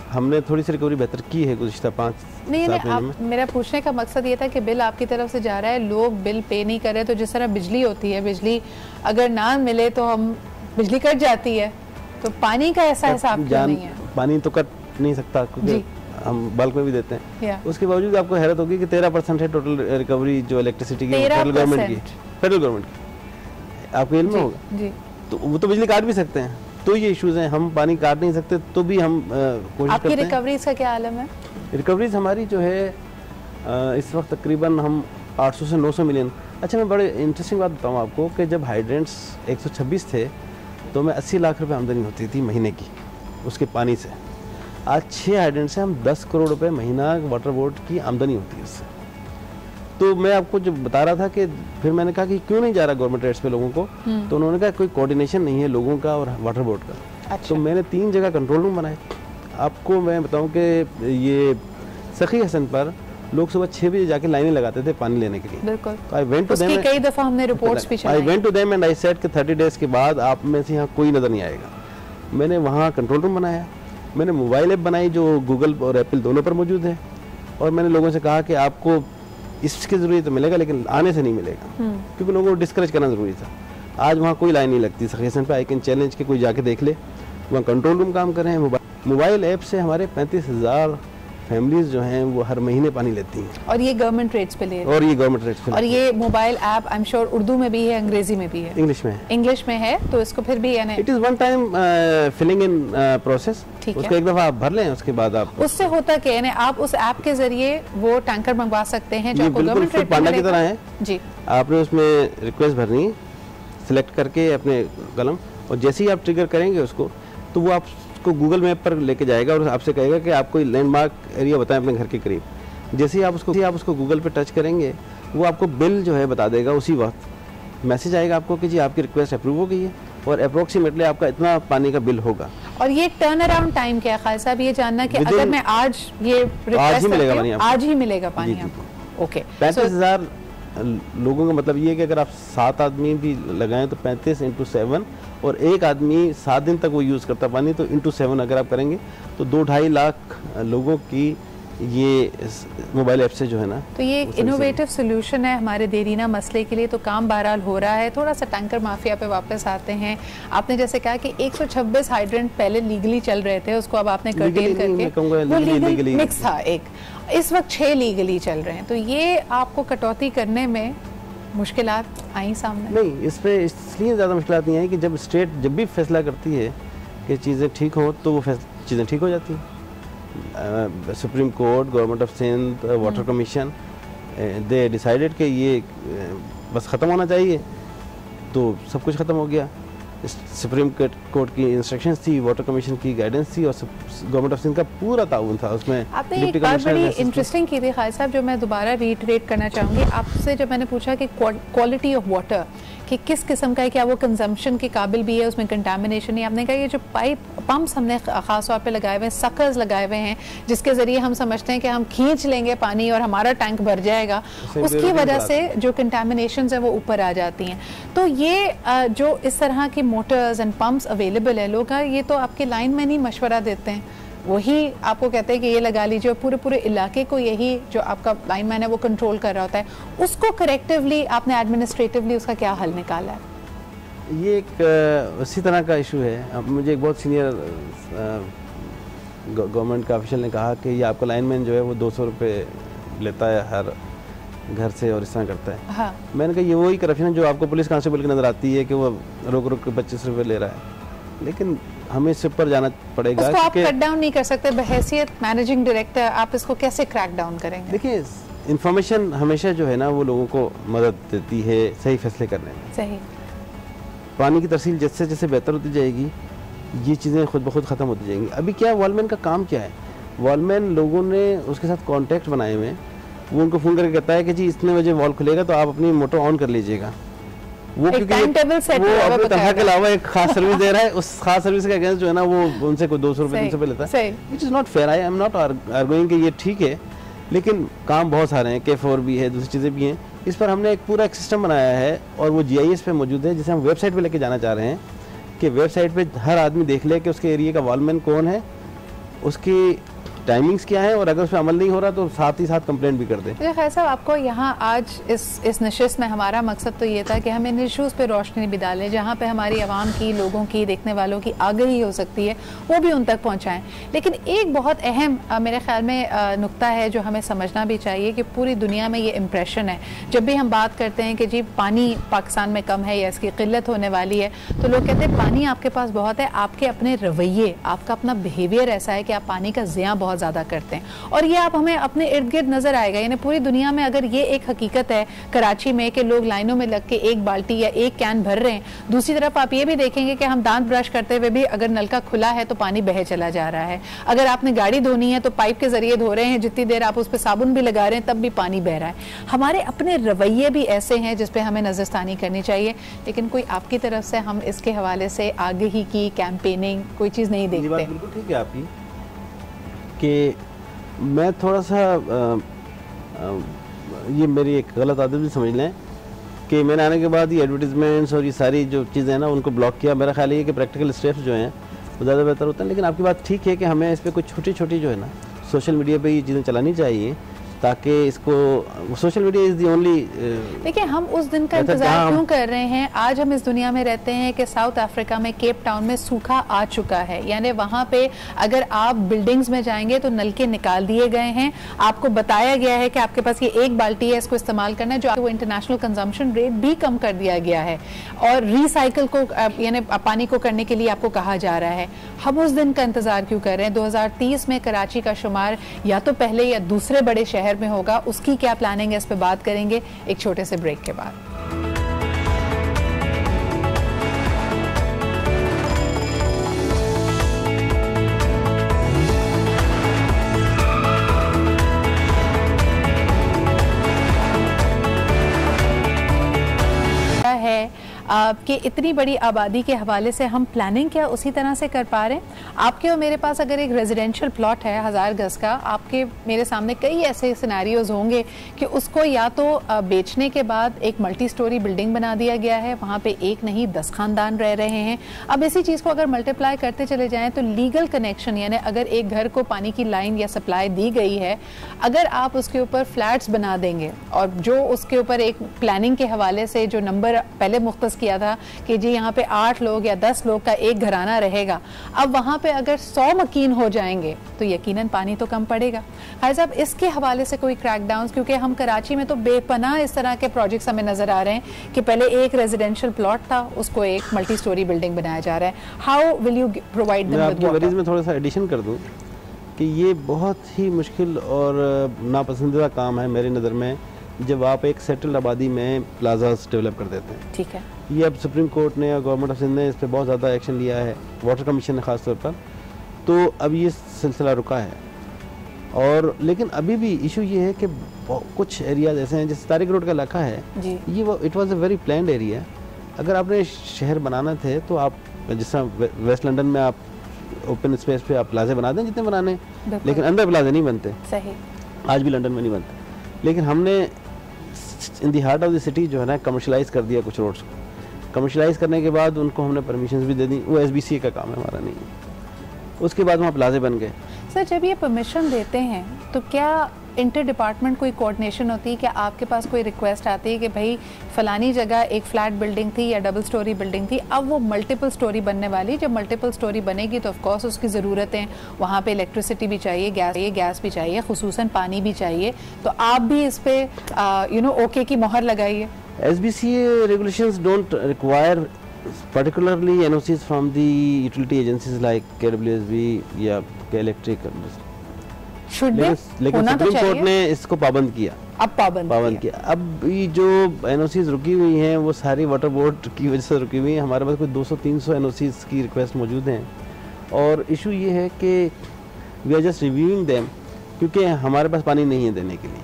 हमने थोड़ी सी रिकवरी बेहतर की है गुज़िश्ता 5 नहीं आप, मेरा पूछने का मकसद ये था कि बिल आपकी तरफ से जा रहा है, लोग बिल पे नहीं कर रहे, तो जिस तरह बिजली होती है, बिजली अगर ना मिले तो हम बिजली कट जाती है, तो पानी का ऐसा हिसाब क्यों नहीं है? पानी तो कट नहीं सकता क्योंकि हम बल्क में भी देते हैं। उसके बावजूद आपको हैरत होगी कि 13% है टोटल रिकवरी जो इलेक्ट्रिसिटी की फेडरल गवर्नमेंट की। आपको इल्म होगा, तो वो तो बिजली काट भी सकते हैं, तो ये इश्यूज हैं। हम पानी काट नहीं सकते तो भी हम कोशिश करते हैं। आपकी रिकवरीज का क्या आलम है? रिकवरीज हमारी जो है इस वक्त तकरीबन हम 800 से 900 मिलियन। अच्छा, मैं बड़े इंटरेस्टिंग बात बताऊँ आपको कि जब हाइड्रेंट्स 126 थे तो मैं 80 लाख रुपए आमदनी होती थी महीने की उसके पानी से। आज 6 हाइड्रेंट से हम 10 करोड़ रुपए महीना वाटर बोर्ड की आमदनी होती है उससे। तो मैं आपको जब बता रहा था कि फिर मैंने कहा कि क्यों नहीं जा रहा गवर्नमेंट रेट्स पे लोगों को, तो उन्होंने कहा कोई कोऑर्डिनेशन नहीं है लोगों का और वाटर बोर्ड का। अच्छा। तो मैंने 3 जगह कंट्रोल रूम बनाए। आपको मैं बताऊं कि ये सखी हसन पर लोग सुबह 6 बजे जाके लाइनें लगाते थे पानी लेने के लिए। बिल्कुल। आई वेंट टू देम, कई दफा हमने रिपोर्ट्स भी चलाई। I went to them and I said कि 30 डेज के बाद आप में से यहाँ कोई नजर नहीं आएगा। मैंने वहाँ कंट्रोल रूम बनाया, मैंने मोबाइल ऐप बनाई जो गूगल और एप्पल दोनों पर मौजूद है, और मैंने लोगों से कहा कि आपको इसकी जरूरत तो मिलेगा लेकिन आने से नहीं मिलेगा, क्योंकि लोगों को डिस्करेज करना जरूरी था। आज वहाँ कोई लाइन नहीं लगती सखीसन पे। आई कैन चैलेंज के कोई जाके देख ले, वहाँ कंट्रोल रूम काम कर रहे हैं। मोबाइल ऐप से हमारे 35,000 फैमिलीज जो हैं वो हर महीने पानी लेती हैं, और ये गवर्नमेंट रेट्स पे ले रहे हैं। और ये गवर्नमेंट रेट्स पे। और ये mobile app I am sure Urdu में भी है, अंग्रेजी में भी है, इंग्लिश में है। इंग्लिश में है, तो इसको फिर भी it is one time filling in process. उसको एक दफा आप भर लें, उसके बाद आप उससे होता क्या है, आप उस ऐप के जरिए वो टैंकर मंगवा सकते हैं जो आपको गवर्नमेंट रेट पांडा की तरह है जी। आपने उसमें रिक्वेस्ट भरनी है, सिलेक्ट करके अपने कलम, और जैसे ही आप ट्रिगर करेंगे उसको, तो वो आप को गूगल मैप पर लेके जाएगा और आपसे कहेगा कि आप कोई लैंडमार्क एरिया बताएं अपने घर के करीब। जैसे ही आप उसको गूगल पे टच करेंगे, वो आपको बिल जो है बता देगा। उसी वक्त मैसेज आएगा आपको कि जी आपकी रिक्वेस्ट अप्रूव हो गई है, और अप्रोक्सीमेटली आपका इतना पानी का बिल होगा। और ये टर्न अराउंड टाइम क्या है खालिद साहब, ये जानना कि अगर मैं आज ये आज ही मिलेगा पानी, आज ही मिलेगा पानी आपको? ओके। 35,000 लोगों का मतलब ये है कि अगर आप 7 आदमी भी लगाएं तो 35 × 7, और एक आदमी 7 दिन तक वो यूज़ करता पानी, तो × 7 अगर आप करेंगे तो 2-2.5 लाख लोगों की ये मोबाइल ऐप से जो है ना। तो ये इनोवेटिव सोल्यूशन है हमारे देरीना मसले के लिए, तो काम बहरहाल हो रहा है। थोड़ा सा टैंकर माफिया पे वापस आते हैं। आपने जैसे कहा कि 126 हाइड्रेंट पहले लीगली चल रहे थे, उसको अब आपने कर्टेल करके वो लीगल मिक्स था एक, इस वक्त 6 लीगली चल रहे हैं। तो ये आपको कटौती करने में मुश्किलात आई सामने? नहीं, इस पे इसलिए ज़्यादा मुश्किलात नहीं आई कि जब स्टेट जब भी फैसला करती है कि चीज़ें ठीक हों तो वो चीज़ें ठीक हो जाती हैं। Supreme Court, Government of Sindh, Water Commission, they decided कि ये बस ख़त्म होना चाहिए, तो सब कुछ ख़त्म हो गया। सुप्रीम कोर्ट की इंस्ट्रक्शंस थी, वाटर कमीशन की गाइडेंस थी, और गवर्नमेंट ऑफ सिंध का पूरा ताउन था उसमें। आपने एक बात बड़ी इंटरेस्टिंग की थी खालिद साहब, जो मैं दोबारा रीइटरेट करना चाहूँगी आपसे। जब मैंने पूछा कि क्वालिटी ऑफ वाटर कि किस किस्म का है, क्या वो कंजम्पशन के काबिल भी है, उसमें कंटामिनेशन नहीं, आपने कहा ये जो पंप्स हमने खास तौर पे लगाए हुए हैं, सकर्स लगाए हुए हैं, जिसके ज़रिए हम समझते हैं कि हम खींच लेंगे पानी और हमारा टैंक भर जाएगा, उसकी वजह से जो कंटामिनेशंस है वो ऊपर आ जाती हैं। तो ये जो इस तरह की मोटर्स एंड पंप्स अवेलेबल है, लोग ये तो आपके लाइन में नहीं मशवरा देते हैं, वही आपको कहते हैं कि ये लगा लीजिए, और पूरे इलाके को यही जो आपका लाइनमैन है वो कंट्रोल कर रहा होता है। उसको करेक्टिवली आपने एडमिनिस्ट्रेटिवली उसका क्या हल निकाला है? ये एक उसी तरह का इशू है। अब मुझे एक बहुत सीनियर गवर्नमेंट का ऑफिशियल ने कहा कि ये आपका लाइनमैन जो है वो 200 रुपये लेता है हर घर से, और इस तरह करता है। हाँ। मैंने कहा ये वही करप्शन है जो आपको पुलिस कांस्टेबल की नज़र आती है कि वो रोक के 25 रुपये ले रहा है, लेकिन हमें इससे ऊपर जाना पड़ेगा। उसको आप कट डाउन नहीं कर सकते बहैसियत मैनेजिंग डायरेक्टर, आप इसको कैसे क्रैक डाउन करेंगे? देखिए, इंफॉर्मेशन हमेशा जो है ना वो लोगों को मदद देती है सही फैसले करने में। सही। पानी की तरसील जैसे जैसे बेहतर होती जाएगी, ये चीज़ें खुद ब खुद ख़त्म होती जाएंगी। अभी क्या वॉलमैन का काम क्या है? वॉलमैन लोगों ने उसके साथ कॉन्टैक्ट बनाए हुए, वो उनको फ़ोन करके कहता है कि जी इतने बजे वॉल खुलेगा तो आप अपनी मोटर ऑन कर लीजिएगा। वो क्योंकि वो अपने तनख्वाह के अलावा एक खास सर्विस दे रहा है, उस खास सर्विस के अगेंस्ट जो है ना वो उनसे कोई 200 रुपये 300 रुपये लेता है, which is not fair. I am not arguing कि ये ठीक है, लेकिन काम बहुत सारे हैं, K4 भी है, दूसरी चीज़ें भी हैं। इस पर हमने एक पूरा एक सिस्टम बनाया है, और वो GIS पे मौजूद है, जिसे हम वेबसाइट पे लेके जाना चाह रहे हैं कि वेबसाइट पे हर आदमी देख ले कि उसके एरिया का वॉलमैन कौन है, उसकी टाइमिंग्स क्या है, और अगर उसमें अमल नहीं हो रहा तो साथ ही साथ कंप्लेंट भी कर दे। खैर साहब, आपको यहाँ आज इस नशिस्त में हमारा मकसद तो ये था कि हम इन इशूज़ पे रोशनी भी डालें, जहाँ पे हमारी आवाम की, लोगों की, देखने वालों की आगाही हो सकती है, वो भी उन तक पहुँचाएं। लेकिन एक बहुत अहम मेरे ख्याल में नुक्ता है जो हमें समझना भी चाहिए कि पूरी दुनिया में ये इम्प्रेशन है, जब भी हम बात करते हैं कि जी पानी पाकिस्तान में कम है या इसकी किल्लत होने वाली है, तो लोग कहते हैं पानी आपके पास बहुत है, आपके अपने रवैये, आपका अपना बिहेवियर ऐसा है कि आप पानी का ज़िया बहुत ज़्यादा करते हैं। और ये आप हमें अपने इर्द गिर्द नजर आएगा, यानी पूरी दुनिया में अगर ये एक हकीकत है कराची में कि लोग लाइनों में लग के एक बाल्टी या एक कैन भर रहे हैं, दूसरी तरफ आप ये भी देखेंगे कि हम दांत ब्रश करते हुए भी अगर नलका खुला है तो पानी बह चला जा रहा है। अगर आपने गाड़ी धोनी है तो पाइप के जरिए धो रहे हैं, जितनी देर आप उस पर साबुन भी लगा रहे हैं तब भी पानी बह रहा है। हमारे अपने रवैये भी ऐसे हैं जिस पे हमें नजरसानी करनी चाहिए, लेकिन कोई आपकी तरफ से हम इसके हवाले से आगाही की कैंपेनिंग कोई चीज़ नहीं देखते। बिल्कुल ठीक है आपकी कि मैं थोड़ा सा ये मेरी एक गलत आदत भी समझ लें कि मैंने आने के बाद ये एडवर्टीजमेंट्स और ये सारी जो चीज़ें हैं ना उनको ब्लॉक किया। मेरा ख्याल है कि प्रैक्टिकल स्टेप्स जो हैं वो ज़्यादा बेहतर होता है। लेकिन आपकी बात ठीक है कि हमें इस पर कुछ छोटी छोटी जो है ना सोशल मीडिया पे ये चीज़ें चलानी चाहिए, ताकि इसको social media is the only. देखिए हम उस दिन का इंतजार क्यों कर रहे हैं? आज हम इस दुनिया में रहते हैं कि साउथ अफ्रीका में केप टाउन में सूखा आ चुका है, यानी वहाँ पे अगर आप बिल्डिंग्स में जाएंगे तो नलके निकाल दिए गए हैं, आपको बताया गया है कि आपके पास ये एक बाल्टी है, इसको इस्तेमाल करना है, जो आपको इंटरनेशनल कंजम्पशन रेट भी कम कर दिया गया है और रिसाइकिल को यानी पानी को करने के लिए आपको कहा जा रहा है। हम उस दिन का इंतजार क्यों कर रहे हैं? 2030 में कराची का शुमार या तो पहले या दूसरे बड़े शहर में होगा, उसकी क्या प्लानिंग है इस पे बात करेंगे एक छोटे से ब्रेक के बाद। कि इतनी बड़ी आबादी के हवाले से हम प्लानिंग क्या उसी तरह से कर पा रहे हैं? आपके और मेरे पास अगर एक रेजिडेंशियल प्लॉट है 1000 गज का, आपके मेरे सामने कई ऐसे सिनेरियोज होंगे कि उसको या तो बेचने के बाद एक मल्टी स्टोरी बिल्डिंग बना दिया गया है, वहाँ पे एक नहीं 10 खानदान रह रहे हैं। अब इसी चीज़ को अगर मल्टीप्लाई करते चले जाएँ तो लीगल कनेक्शन, यानी अगर एक घर को पानी की लाइन या सप्लाई दी गई है, अगर आप उसके ऊपर फ्लैट्स बना देंगे और जो उसके ऊपर एक प्लानिंग के हवाले से जो नंबर पहले मुख्तस किया था कि जी यहाँ पे 8 लोग या 10 लोग का एक घराना रहेगा, अब वहाँ पे अगर 100 मकीन हो जाएंगे तो यकीनन पानी तो कम पड़ेगा। खैर साहब, इसके हवाले से कोई क्रैकडाउन, क्योंकि हम कराची में तो बेपनाह इस तरह के प्रोजेक्ट्स हमें नजर आ रहे हैं कि पहले एक रेजिडेंशियल प्लॉट था, उसको एक मल्टी स्टोरी बिल्डिंग बनाया जा रहा है। How will you provide them with water? मैं थोड़ा सा एडिशन कर दूं कि ये बहुत ही मुश्किल और नापसंदीदा काम है मेरी नज़र में, जब आप एक सेटल्ड आबादी में प्लाजास डेवलप कर देते हैं। ठीक है, ये अब सुप्रीम कोर्ट ने और गवर्नमेंट ऑफ सिंध ने इस पर बहुत ज़्यादा एक्शन लिया है, वाटर कमीशन ने ख़ास तौर पर, तो अब ये सिलसिला रुका है। और लेकिन अभी भी इशू ये है कि कुछ एरियाज ऐसे हैं, जैसे तारिक रोड का इलाका है, ये वो it was a very planned area. अगर आपने शहर बनाना थे तो आप जिस तरह वेस्ट लंदन में आप ओपन स्पेस पे आप प्लाजे बना दें जितने बनाने, लेकिन अंदर प्लाजे नहीं बनते। सही, आज भी लंदन में नहीं बनते। लेकिन हमने in the heart of the city जो है ना कमर्शलाइज कर दिया कुछ रोड्स को। कमर्शलाइज करने के बाद उनको हमने परमिशंस भी दे दी, वो SBCA का काम है, हमारा नहीं है। उसके बाद वहाँ प्लाजे बन गए। सर, जब ये परमिशन देते हैं तो क्या इंटर डिपार्टमेंट कोई कोऑर्डिनेशन होती है? क्या आपके पास कोई रिक्वेस्ट आती है कि भाई फलानी जगह एक फ्लैट बिल्डिंग थी या डबल स्टोरी बिल्डिंग थी, अब वो मल्टीपल स्टोरी बनने वाली, जब मल्टीपल स्टोरी बनेगी तो ऑफकोर्स उसकी ज़रूरतें, वहाँ पे इलेक्ट्रिसिटी भी चाहिए, गैस भी चाहिए, खुसूसन पानी भी चाहिए, तो आप भी इस पे ओके की मोहर लगाइए। SBCA regulations don't require particularly NOCs from the utility agencies like KWSB या K-Electric। लेकिन सुप्रीम कोर्ट ने इसको पाबंद किया। अब पाबंद किया। अब ये जो NOCs रुकी हुई हैं वो सारी वाटर बोर्ड की वजह से रुकी हुई हैं। हमारे पास कोई 200-300 NOCs की रिक्वेस्ट मौजूद हैं और इशू ये है कि we are just reviewing them, क्योंकि हमारे पास पानी नहीं है देने के लिए,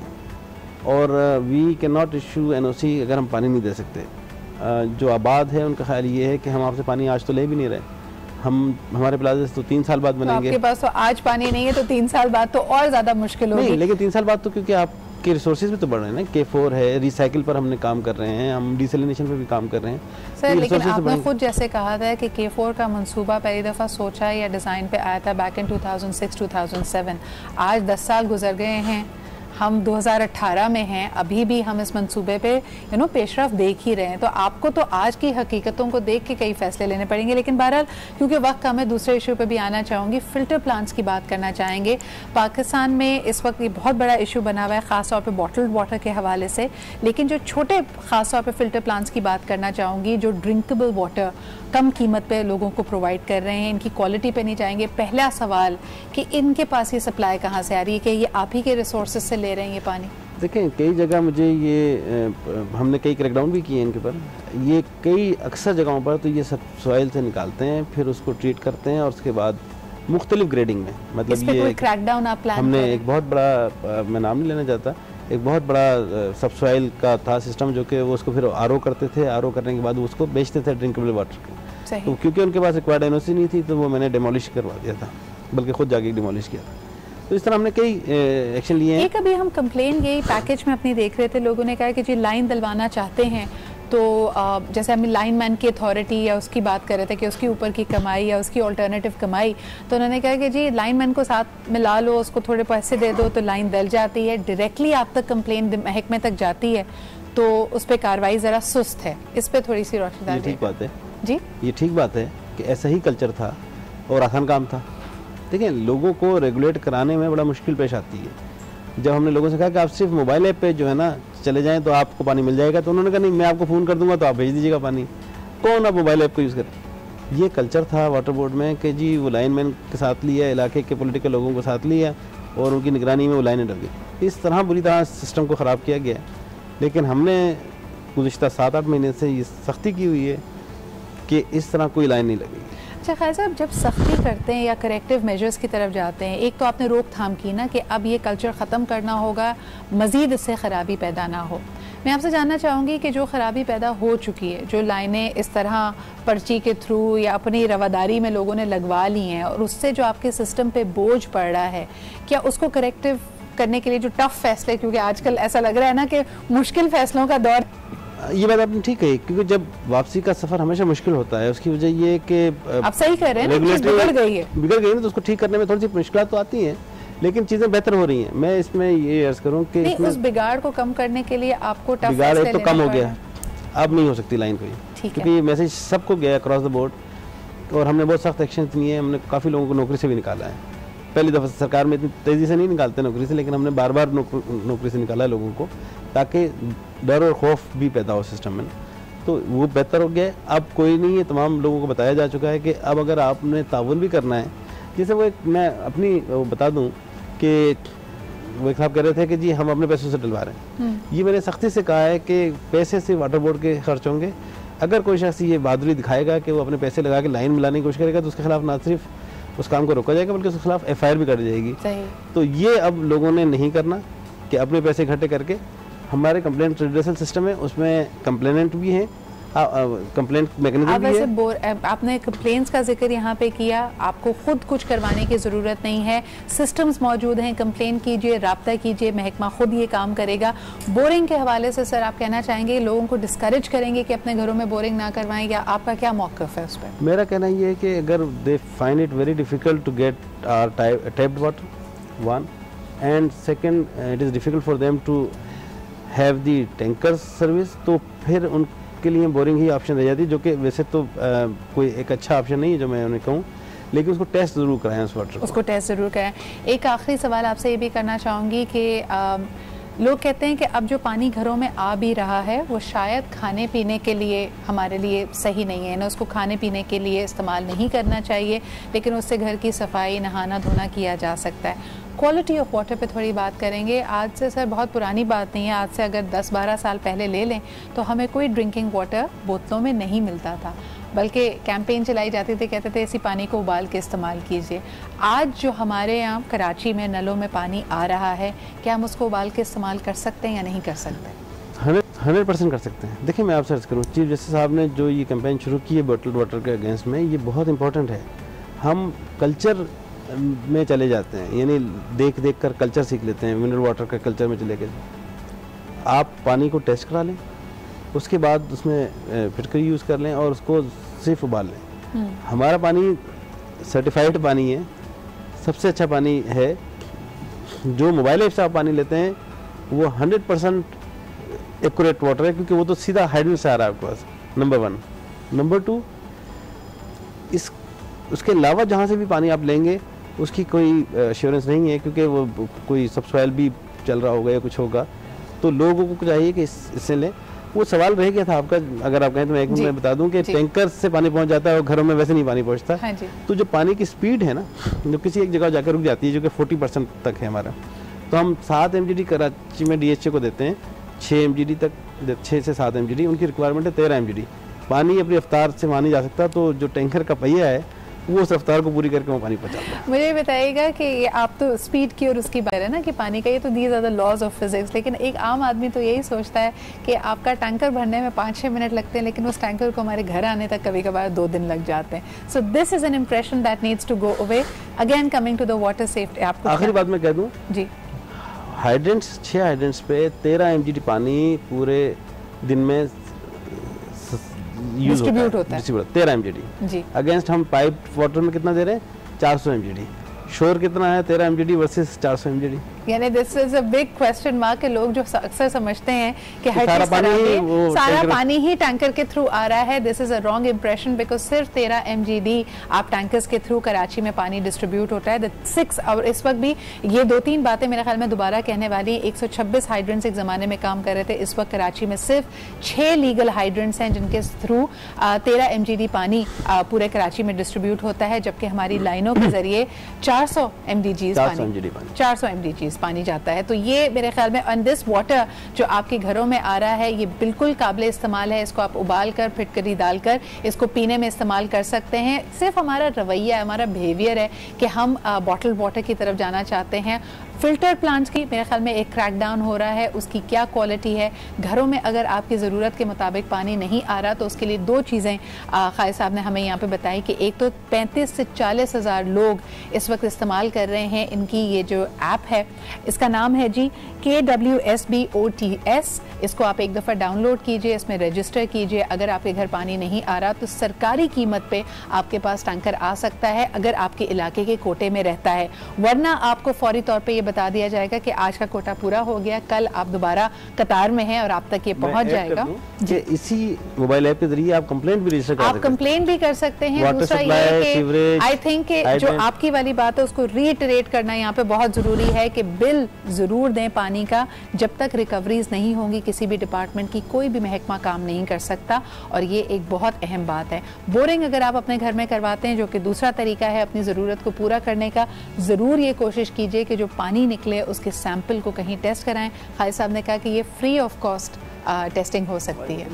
और we can not issue NOC अगर हम पानी नहीं दे सकते। जो आबाद है उनका ख्याल ये है कि हम आपसे पानी आज तो ले भी नहीं रहे, हमारे प्लाजे तो 3 साल बाद बनेंगे। आपके पास तो आज पानी नहीं है तो 3 साल बाद तो और ज़्यादा मुश्किल होगी। नहीं, लेकिन 3 साल बाद तो क्योंकि आप के रिसोर्सेज भी तो बढ़ रहे हैं ना, K4 है, रिसाइकिल पर हमने काम कर रहे हैं, हम डिसैलिनेशन पे भी काम कर रहे हैं सर। लेकिन आपने खुद जैसे कहा था कि K4 का मंसूबा पहली दफ़ा सोचा या डिज़ाइन पे आया था बैक इन 2006-2007, आज 10 साल गुजर गए हैं, हम 2018 में हैं, अभी भी हम इस मंसूबे पे पेशरफ देख ही रहे हैं। तो आपको तो आज की हकीकतों को देख के कई फैसले लेने पड़ेंगे। लेकिन बहरहाल क्योंकि वक्त कम है, दूसरे इशू पे भी आना चाहूँगी, फ़िल्टर प्लांट्स की बात करना चाहेंगे। पाकिस्तान में इस वक्त ये बहुत बड़ा इशू बना हुआ है, ख़ास तौर पर बॉटल्ड वाटर के हवाले से। लेकिन जो छोटे ख़ास तौर पर फ़िल्टर प्लांट्स की बात करना चाहूँगी, जो ड्रिंकेबल वाटर कम कीमत पे लोगों को प्रोवाइड कर रहे हैं, इनकी क्वालिटी पे नहीं जाएंगे। पहला सवाल कि इनके पास ये सप्लाई कहाँ से आ रही है, कि ये आप ही के रिसोर्सेज से ले रहे हैं ये पानी? देखें, कई जगह मुझे ये हमने कई क्रैकडाउन भी किए हैं इनके पर। ये कई अक्सर जगहों पर तो ये सब सॉइल से निकालते हैं, फिर उसको ट्रीट करते हैं और उसके बाद मुख्तलिफ ग्रेडिंग में, मतलब इस पे ये कोई क्रैकडाउन आप प्लान हमने एक बहुत बड़ा, मैं नाम नहीं लेना चाहता, एक बहुत बड़ा सब सॉइल का था सिस्टम, जो कि वो उसको फिर आरओ करते थे, आरओ करने के बाद वो उसको बेचते थे ड्रिंकेबल वाटर के। तो क्योंकि उनके पास रिक्वायर्ड एनओसी नहीं थी तो वो मैंने डिमोलिश करवा दिया था, बल्कि खुद जाके डिमोलिश किया था। तो इस तरह हमने कई एक्शन लिए हैं। एक अभी हम कंप्लेन यही पैकेज में अपनी देख रहे थे, लोगों ने कहा कि जी लाइन दिलवाना चाहते हैं, तो जैसे हम लाइनमैन की अथॉरिटी या उसकी बात कर रहे थे कि उसके ऊपर की कमाई या उसकी अल्टरनेटिव कमाई, तो उन्होंने कहा कि जी लाइनमैन को साथ मिला लो, उसको थोड़े पैसे दे दो तो लाइन दल जाती है, डायरेक्टली आप तक कंप्लेन महकमे तक जाती है, तो उस पर कार्रवाई ज़रा सुस्त है। इस पर थोड़ी सी रोशनी डालिए। ठीक बात है जी, ये ठीक बात है कि ऐसा ही कल्चर था और आसान काम था। देखिए, लोगों को रेगुलेट कराने में बड़ा मुश्किल पेश आती है। जब हमने लोगों से कहा कि आप सिर्फ मोबाइल ऐप पे जो है ना चले जाएं तो आपको पानी मिल जाएगा, तो उन्होंने कहा नहीं, मैं आपको फ़ोन कर दूंगा तो आप भेज दीजिएगा पानी। कौन आप मोबाइल ऐप को यूज़ करें? ये कल्चर था वाटर बोर्ड में कि जी वो लाइनमैन के साथ लिया, इलाके के पॉलिटिकल लोगों को साथ लिया और उनकी निगरानी में वो लाइनें डल गई। इस तरह बुरी तरह सिस्टम को ख़राब किया गया। लेकिन हमने गुज़िश्ता 7-8 महीने से ये सख्ती की हुई है कि इस तरह कोई लाइन नहीं लगेगी। अच्छा खैर साहब, जब सख्ती करते हैं या करेक्टिव मेजर्स की तरफ जाते हैं, एक तो आपने रोकथाम की ना कि अब ये कल्चर ख़त्म करना होगा, मज़ीद इससे ख़राबी पैदा ना हो। मैं आपसे जानना चाहूँगी कि जो ख़राबी पैदा हो चुकी है, जो लाइनें इस तरह पर्ची के थ्रू या अपनी रवादारी में लोगों ने लगवा ली हैं और उससे जो आपके सिस्टम पे बोझ पड़ रहा है, क्या उसको करेक्टिव करने के लिए जो टफ फैसले, क्योंकि आजकल ऐसा लग रहा है ना कि मुश्किल फैसलों का दौर। ये बात आपने ठीक कही, क्योंकि जब वापसी का सफर हमेशा मुश्किल होता है, उसकी वजह ये कि आप सही कह रहे हैं ना, बिगड़ गई है ना, तो उसको ठीक करने में थोड़ी सी मुश्किल तो आती हैं, लेकिन चीजें बेहतर हो रही हैं। मैं इसमें ये अर्ज करूं कि उस बिगाड़ को कम करने के लिए आपको टफ बिगाड़ एक तो कम हो गया, अब नहीं हो सकती लाइन कोई, क्योंकि मैसेज सबको गया अक्रॉस द बोर्ड और हमने बहुत सख्त एक्शन लिए हैं। हमने काफ़ी लोगों को नौकरी से भी निकाला है। पहली दफ़ा सरकार में इतनी तेज़ी से नहीं निकालते नौकरी से, लेकिन हमने बार बार नौकरी से निकाला है लोगों को, ताकि डर और खौफ भी पैदा हो सिस्टम में। तो वो बेहतर हो गया। अब कोई नहीं है, तमाम लोगों को बताया जा चुका है कि अब अगर आपने ताउन भी करना है, जैसे वो एक मैं अपनी बता दूं कि वो एक साहब कह रहे थे कि जी हम अपने पैसों से डलवा रहे हैं, ये मैंने सख्ती से कहा है कि पैसे से वाटर बोर्ड के खर्च होंगे। अगर कोई शख्स ये बहादुरी दिखाएगा कि वो अपने पैसे लगा के लाइन मिलाने की कोशिश करेगा, तो उसके खिलाफ ना सिर्फ उस काम को रोका जाएगा, बल्कि उसके खिलाफ FIR भी कर जाएगी। तो ये अब लोगों ने नहीं करना कि अपने पैसे इकट्ठे करके। हमारे कंप्लेंट रिड्रेसल सिस्टम है, उसमें कंप्लेनेंट भी हैं, कंप्लेंट मैकेनिज्म भी है। आपने कंप्लेंट्स का जिक्र यहाँ पे किया, आपको खुद कुछ करवाने की ज़रूरत नहीं है, सिस्टम्स मौजूद हैं, कंप्लेन कीजिए, राब्ता कीजिए, महकमा खुद ये काम करेगा। बोरिंग के हवाले से सर आप कहना चाहेंगे लोगों को डिस्करेज करेंगे कि अपने घरों में बोरिंग ना करवाएं, या आपका क्या मौक़िफ़ है उस पर? मेरा कहना ये है कि अगर they find it very difficult to get tapped water, one, and second it is difficult for them to have the tanker service, तो फिर उनके लिए बोरिंग ही ऑप्शन रह जाती है, जो कि वैसे तो कोई एक अच्छा ऑप्शन नहीं है जो मैं उन्हें कहूँ, लेकिन उसको टेस्ट ज़रूर कराएं उस वाटर को। उसको टेस्ट ज़रूर कराएं। एक आखिरी सवाल आपसे ये भी करना चाहूँगी कि लोग कहते हैं कि अब जो पानी घरों में आ भी रहा है वो शायद खाने पीने के लिए हमारे लिए सही नहीं है ना, उसको खाने पीने के लिए इस्तेमाल नहीं करना चाहिए, लेकिन उससे घर की सफाई, नहाना धोना किया जा सकता है। क्वालिटी ऑफ वाटर पे थोड़ी बात करेंगे। आज से सर बहुत पुरानी बात नहीं है, आज से अगर 10-12 साल पहले ले लें तो हमें कोई ड्रिंकिंग वाटर बोतलों में नहीं मिलता था, बल्कि कैंपेन चलाई जाती थी, कहते थे इसी पानी को उबाल के इस्तेमाल कीजिए। आज जो हमारे यहाँ कराची में नलों में पानी आ रहा है, क्या हम उसको उबाल के इस्तेमाल कर सकते हैं या नहीं कर सकते? 100% कर सकते हैं। देखिए मैं आपसे अर्ज़ करूँ, चीफ जस्टिस साहब ने जो ये कैंपेन शुरू की है बॉटल्ड वाटर के अगेंस्ट में, ये बहुत इंपॉर्टेंट है। हम कल्चर में चले जाते हैं, यानी देख देख कर कल्चर सीख लेते हैं, मिनरल वाटर का कल्चर में चले गए। आप पानी को टेस्ट करा लें, उसके बाद उसमें फिटकरी यूज़ कर लें और उसको सिर्फ उबाल लें। हमारा पानी सर्टिफाइड पानी है, सबसे अच्छा पानी है। जो मोबाइल ऐप से आप पानी लेते हैं वो 100% एक्यूरेट वाटर है, क्योंकि वो तो सीधा हाइड्रेंट से आ रहा है आपके पास, नंबर 1। नंबर 2, उसके अलावा जहाँ से भी पानी आप लेंगे उसकी कोई एश्योरेंस नहीं है, क्योंकि वो कोई सबसॉइल भी चल रहा होगा या कुछ होगा, तो लोगों को चाहिए कि इससे लें। वो सवाल रह गया था आपका, अगर आप कहें तो मैं एक मिनट में बता दूं कि टैंकर से पानी पहुंच जाता है और घरों में वैसे नहीं पानी पहुंचता। हाँ, तो जो पानी की स्पीड है ना, जो किसी एक जगह जाकर रुक जाती है, जो कि 40% तक है हमारा, तो हम 7 MGD कराची में DHA को देते हैं, 6 MGD तक, 6 से 7 MGD उनकी रिक्वायरमेंट है। 13 MGD पानी अपनी रफ्तार से वहाँ नहीं जा सकता, तो जो टैंकर का पहिया है वो उस रफ्तार को पूरी करके वो पानी पहुंचाता है। मुझे बताइएगा कि आप तो स्पीड की और उसकी बात है ना कि पानी का, ये तो these are the laws of physics, लेकिन एक आम आदमी तो यही सोचता है कि आपका टैंकर भरने में 5-6 मिनट लगते हैं, लेकिन उस टैंकर को हमारे घर आने तक कभी कभार 2 दिन लग जाते हैं। So this is an impression that needs to go away. Again coming to the water safety, आपको आखिरी बात मैं कह दूं जी, हाइड्रेंट्स 6 हाइड्रेंट्स पे 13 MGD पानी पूरे दिन में डिस्ट्रीब्यूट होता है, 13 MGD जी। अगेंस्ट हम पाइप वाटर में कितना दे रहे हैं? 400 MGD। शोर कितना है? 13 MGD वर्सेस 400 MGD। यानी this is a big question mark, के लोग जो अक्सर समझते हैं कि सारा पानी ही टैंकर के थ्रू आ रहा है। This is a wrong impression, because सिर्फ 13 MGD आप टैंकर्स के थ्रू कराची में पानी डिस्ट्रीब्यूट होता है। 6 और इस वक्त भी ये 2-3 बातें मेरे ख्याल में दोबारा कहने वाली हैं। 126 हाइड्रेंट्स एक जमाने में काम कर रहे थे, इस वक्त कराची में सिर्फ 6 लीगल हाइड्रेंट्स हैं जिनके थ्रू 13 MGD पानी पूरे कराची में डिस्ट्रीब्यूट होता है, जबकि हमारी लाइनों के जरिए 400 MGD पानी जाता है। तो ये मेरे ख्याल में ऑन दिस वाटर जो आपके घरों में आ रहा है, ये बिल्कुल काबिल इस्तेमाल है। इसको आप उबाल कर, फिटकरी डालकर इसको पीने में इस्तेमाल कर सकते हैं। सिर्फ हमारा रवैया है, हमारा बिहेवियर है कि हम बॉटल वाटर की तरफ जाना चाहते हैं। फिल्टर प्लांट्स की मेरे ख्याल में एक क्रैकडाउन हो रहा है, उसकी क्या क्वालिटी है। घरों में अगर आपकी ज़रूरत के मुताबिक पानी नहीं आ रहा तो उसके लिए 2 चीज़ें खालिद साहब ने हमें यहाँ पे बताई कि एक तो 35 से 40 हज़ार लोग इस वक्त इस्तेमाल कर रहे हैं इनकी ये जो ऐप है, इसका नाम है जी KWSBOTS। इसको आप एक दफ़ा डाउनलोड कीजिए, इसमें रजिस्टर कीजिए। अगर आपके घर पानी नहीं आ रहा तो सरकारी कीमत पे आपके पास टैंकर आ सकता है अगर आपके इलाके के कोटे में रहता है, वरना आपको फौरी तौर पे ये बता दिया जाएगा कि आज का कोटा पूरा हो गया, कल आप दोबारा कतार में हैं और आप तक ये पहुंच जाएगा। इसी मोबाइल ऐप के जरिए आप कंप्लेंट भी रजिस्टर कर सकते हैं। आप कंप्लेंट भी कर सकते हैं। दूसरा ये कि आई थिंक कि जो आपकी वाली बात है उसको रीइटरेट करना यहाँ पे बहुत जरूरी है कि बिल जरूर दें पानी का। जब तक रिकवरीज नहीं होंगी किसी भी डिपार्टमेंट की, कोई भी महकमा काम नहीं कर सकता, और ये एक बहुत अहम बात है। बोरिंग अगर आप अपने घर में करवाते हैं, जो कि दूसरा तरीका है अपनी ज़रूरत को पूरा करने का, ज़रूर ये कोशिश कीजिए कि जो पानी निकले उसके सैंपल को कहीं टेस्ट कराएं। खालिद साहब ने कहा कि ये फ्री ऑफ कॉस्ट टेस्टिंग हो सकती है।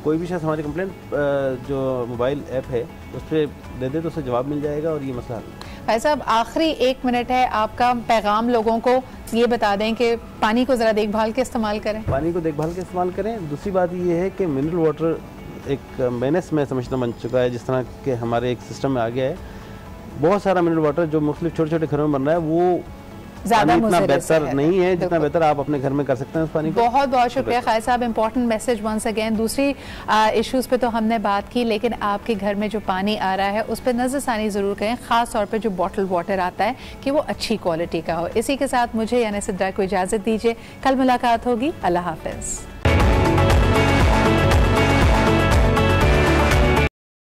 कोई भी शख्स हमारी कंप्लेंट जो मोबाइल ऐप है उस पर दे दे तो उससे जवाब मिल जाएगा और ये मसला हल। भाई साहब आखिरी 1 मिनट है, आपका पैगाम लोगों को ये बता दें कि पानी को ज़रा देखभाल के इस्तेमाल करें। पानी को देखभाल के इस्तेमाल करें। दूसरी बात ये है कि मिनरल वाटर एक मेनेस में समझना बन चुका है, जिस तरह के हमारे एक सिस्टम में आ गया है। बहुत सारा मिनरल वाटर जो मुख्तलिफ छोटे छोटे घरों में बन रहा है वो ज़्यादा इतना बेहतर नहीं है जितना बेहतर आप अपने घर में कर सकते हैं उस पानी को। बहुत बहुत शुक्रिया खालिद साहब, इंपॉर्टेंट मैसेज वंस अगेन। दूसरी इश्यूज़ पे तो हमने बात की, लेकिन आपके घर में जो पानी आ रहा है उस पर नज़रसानी ज़रूर करें, ख़ास तौर पे जो बॉटल वाटर आता है कि वो अच्छी क्वालिटी का हो। इसी के साथ मुझे यानी सिद्रा को इजाज़त दीजिए, कल मुलाकात होगी। अल्लाह हाफ़िज़।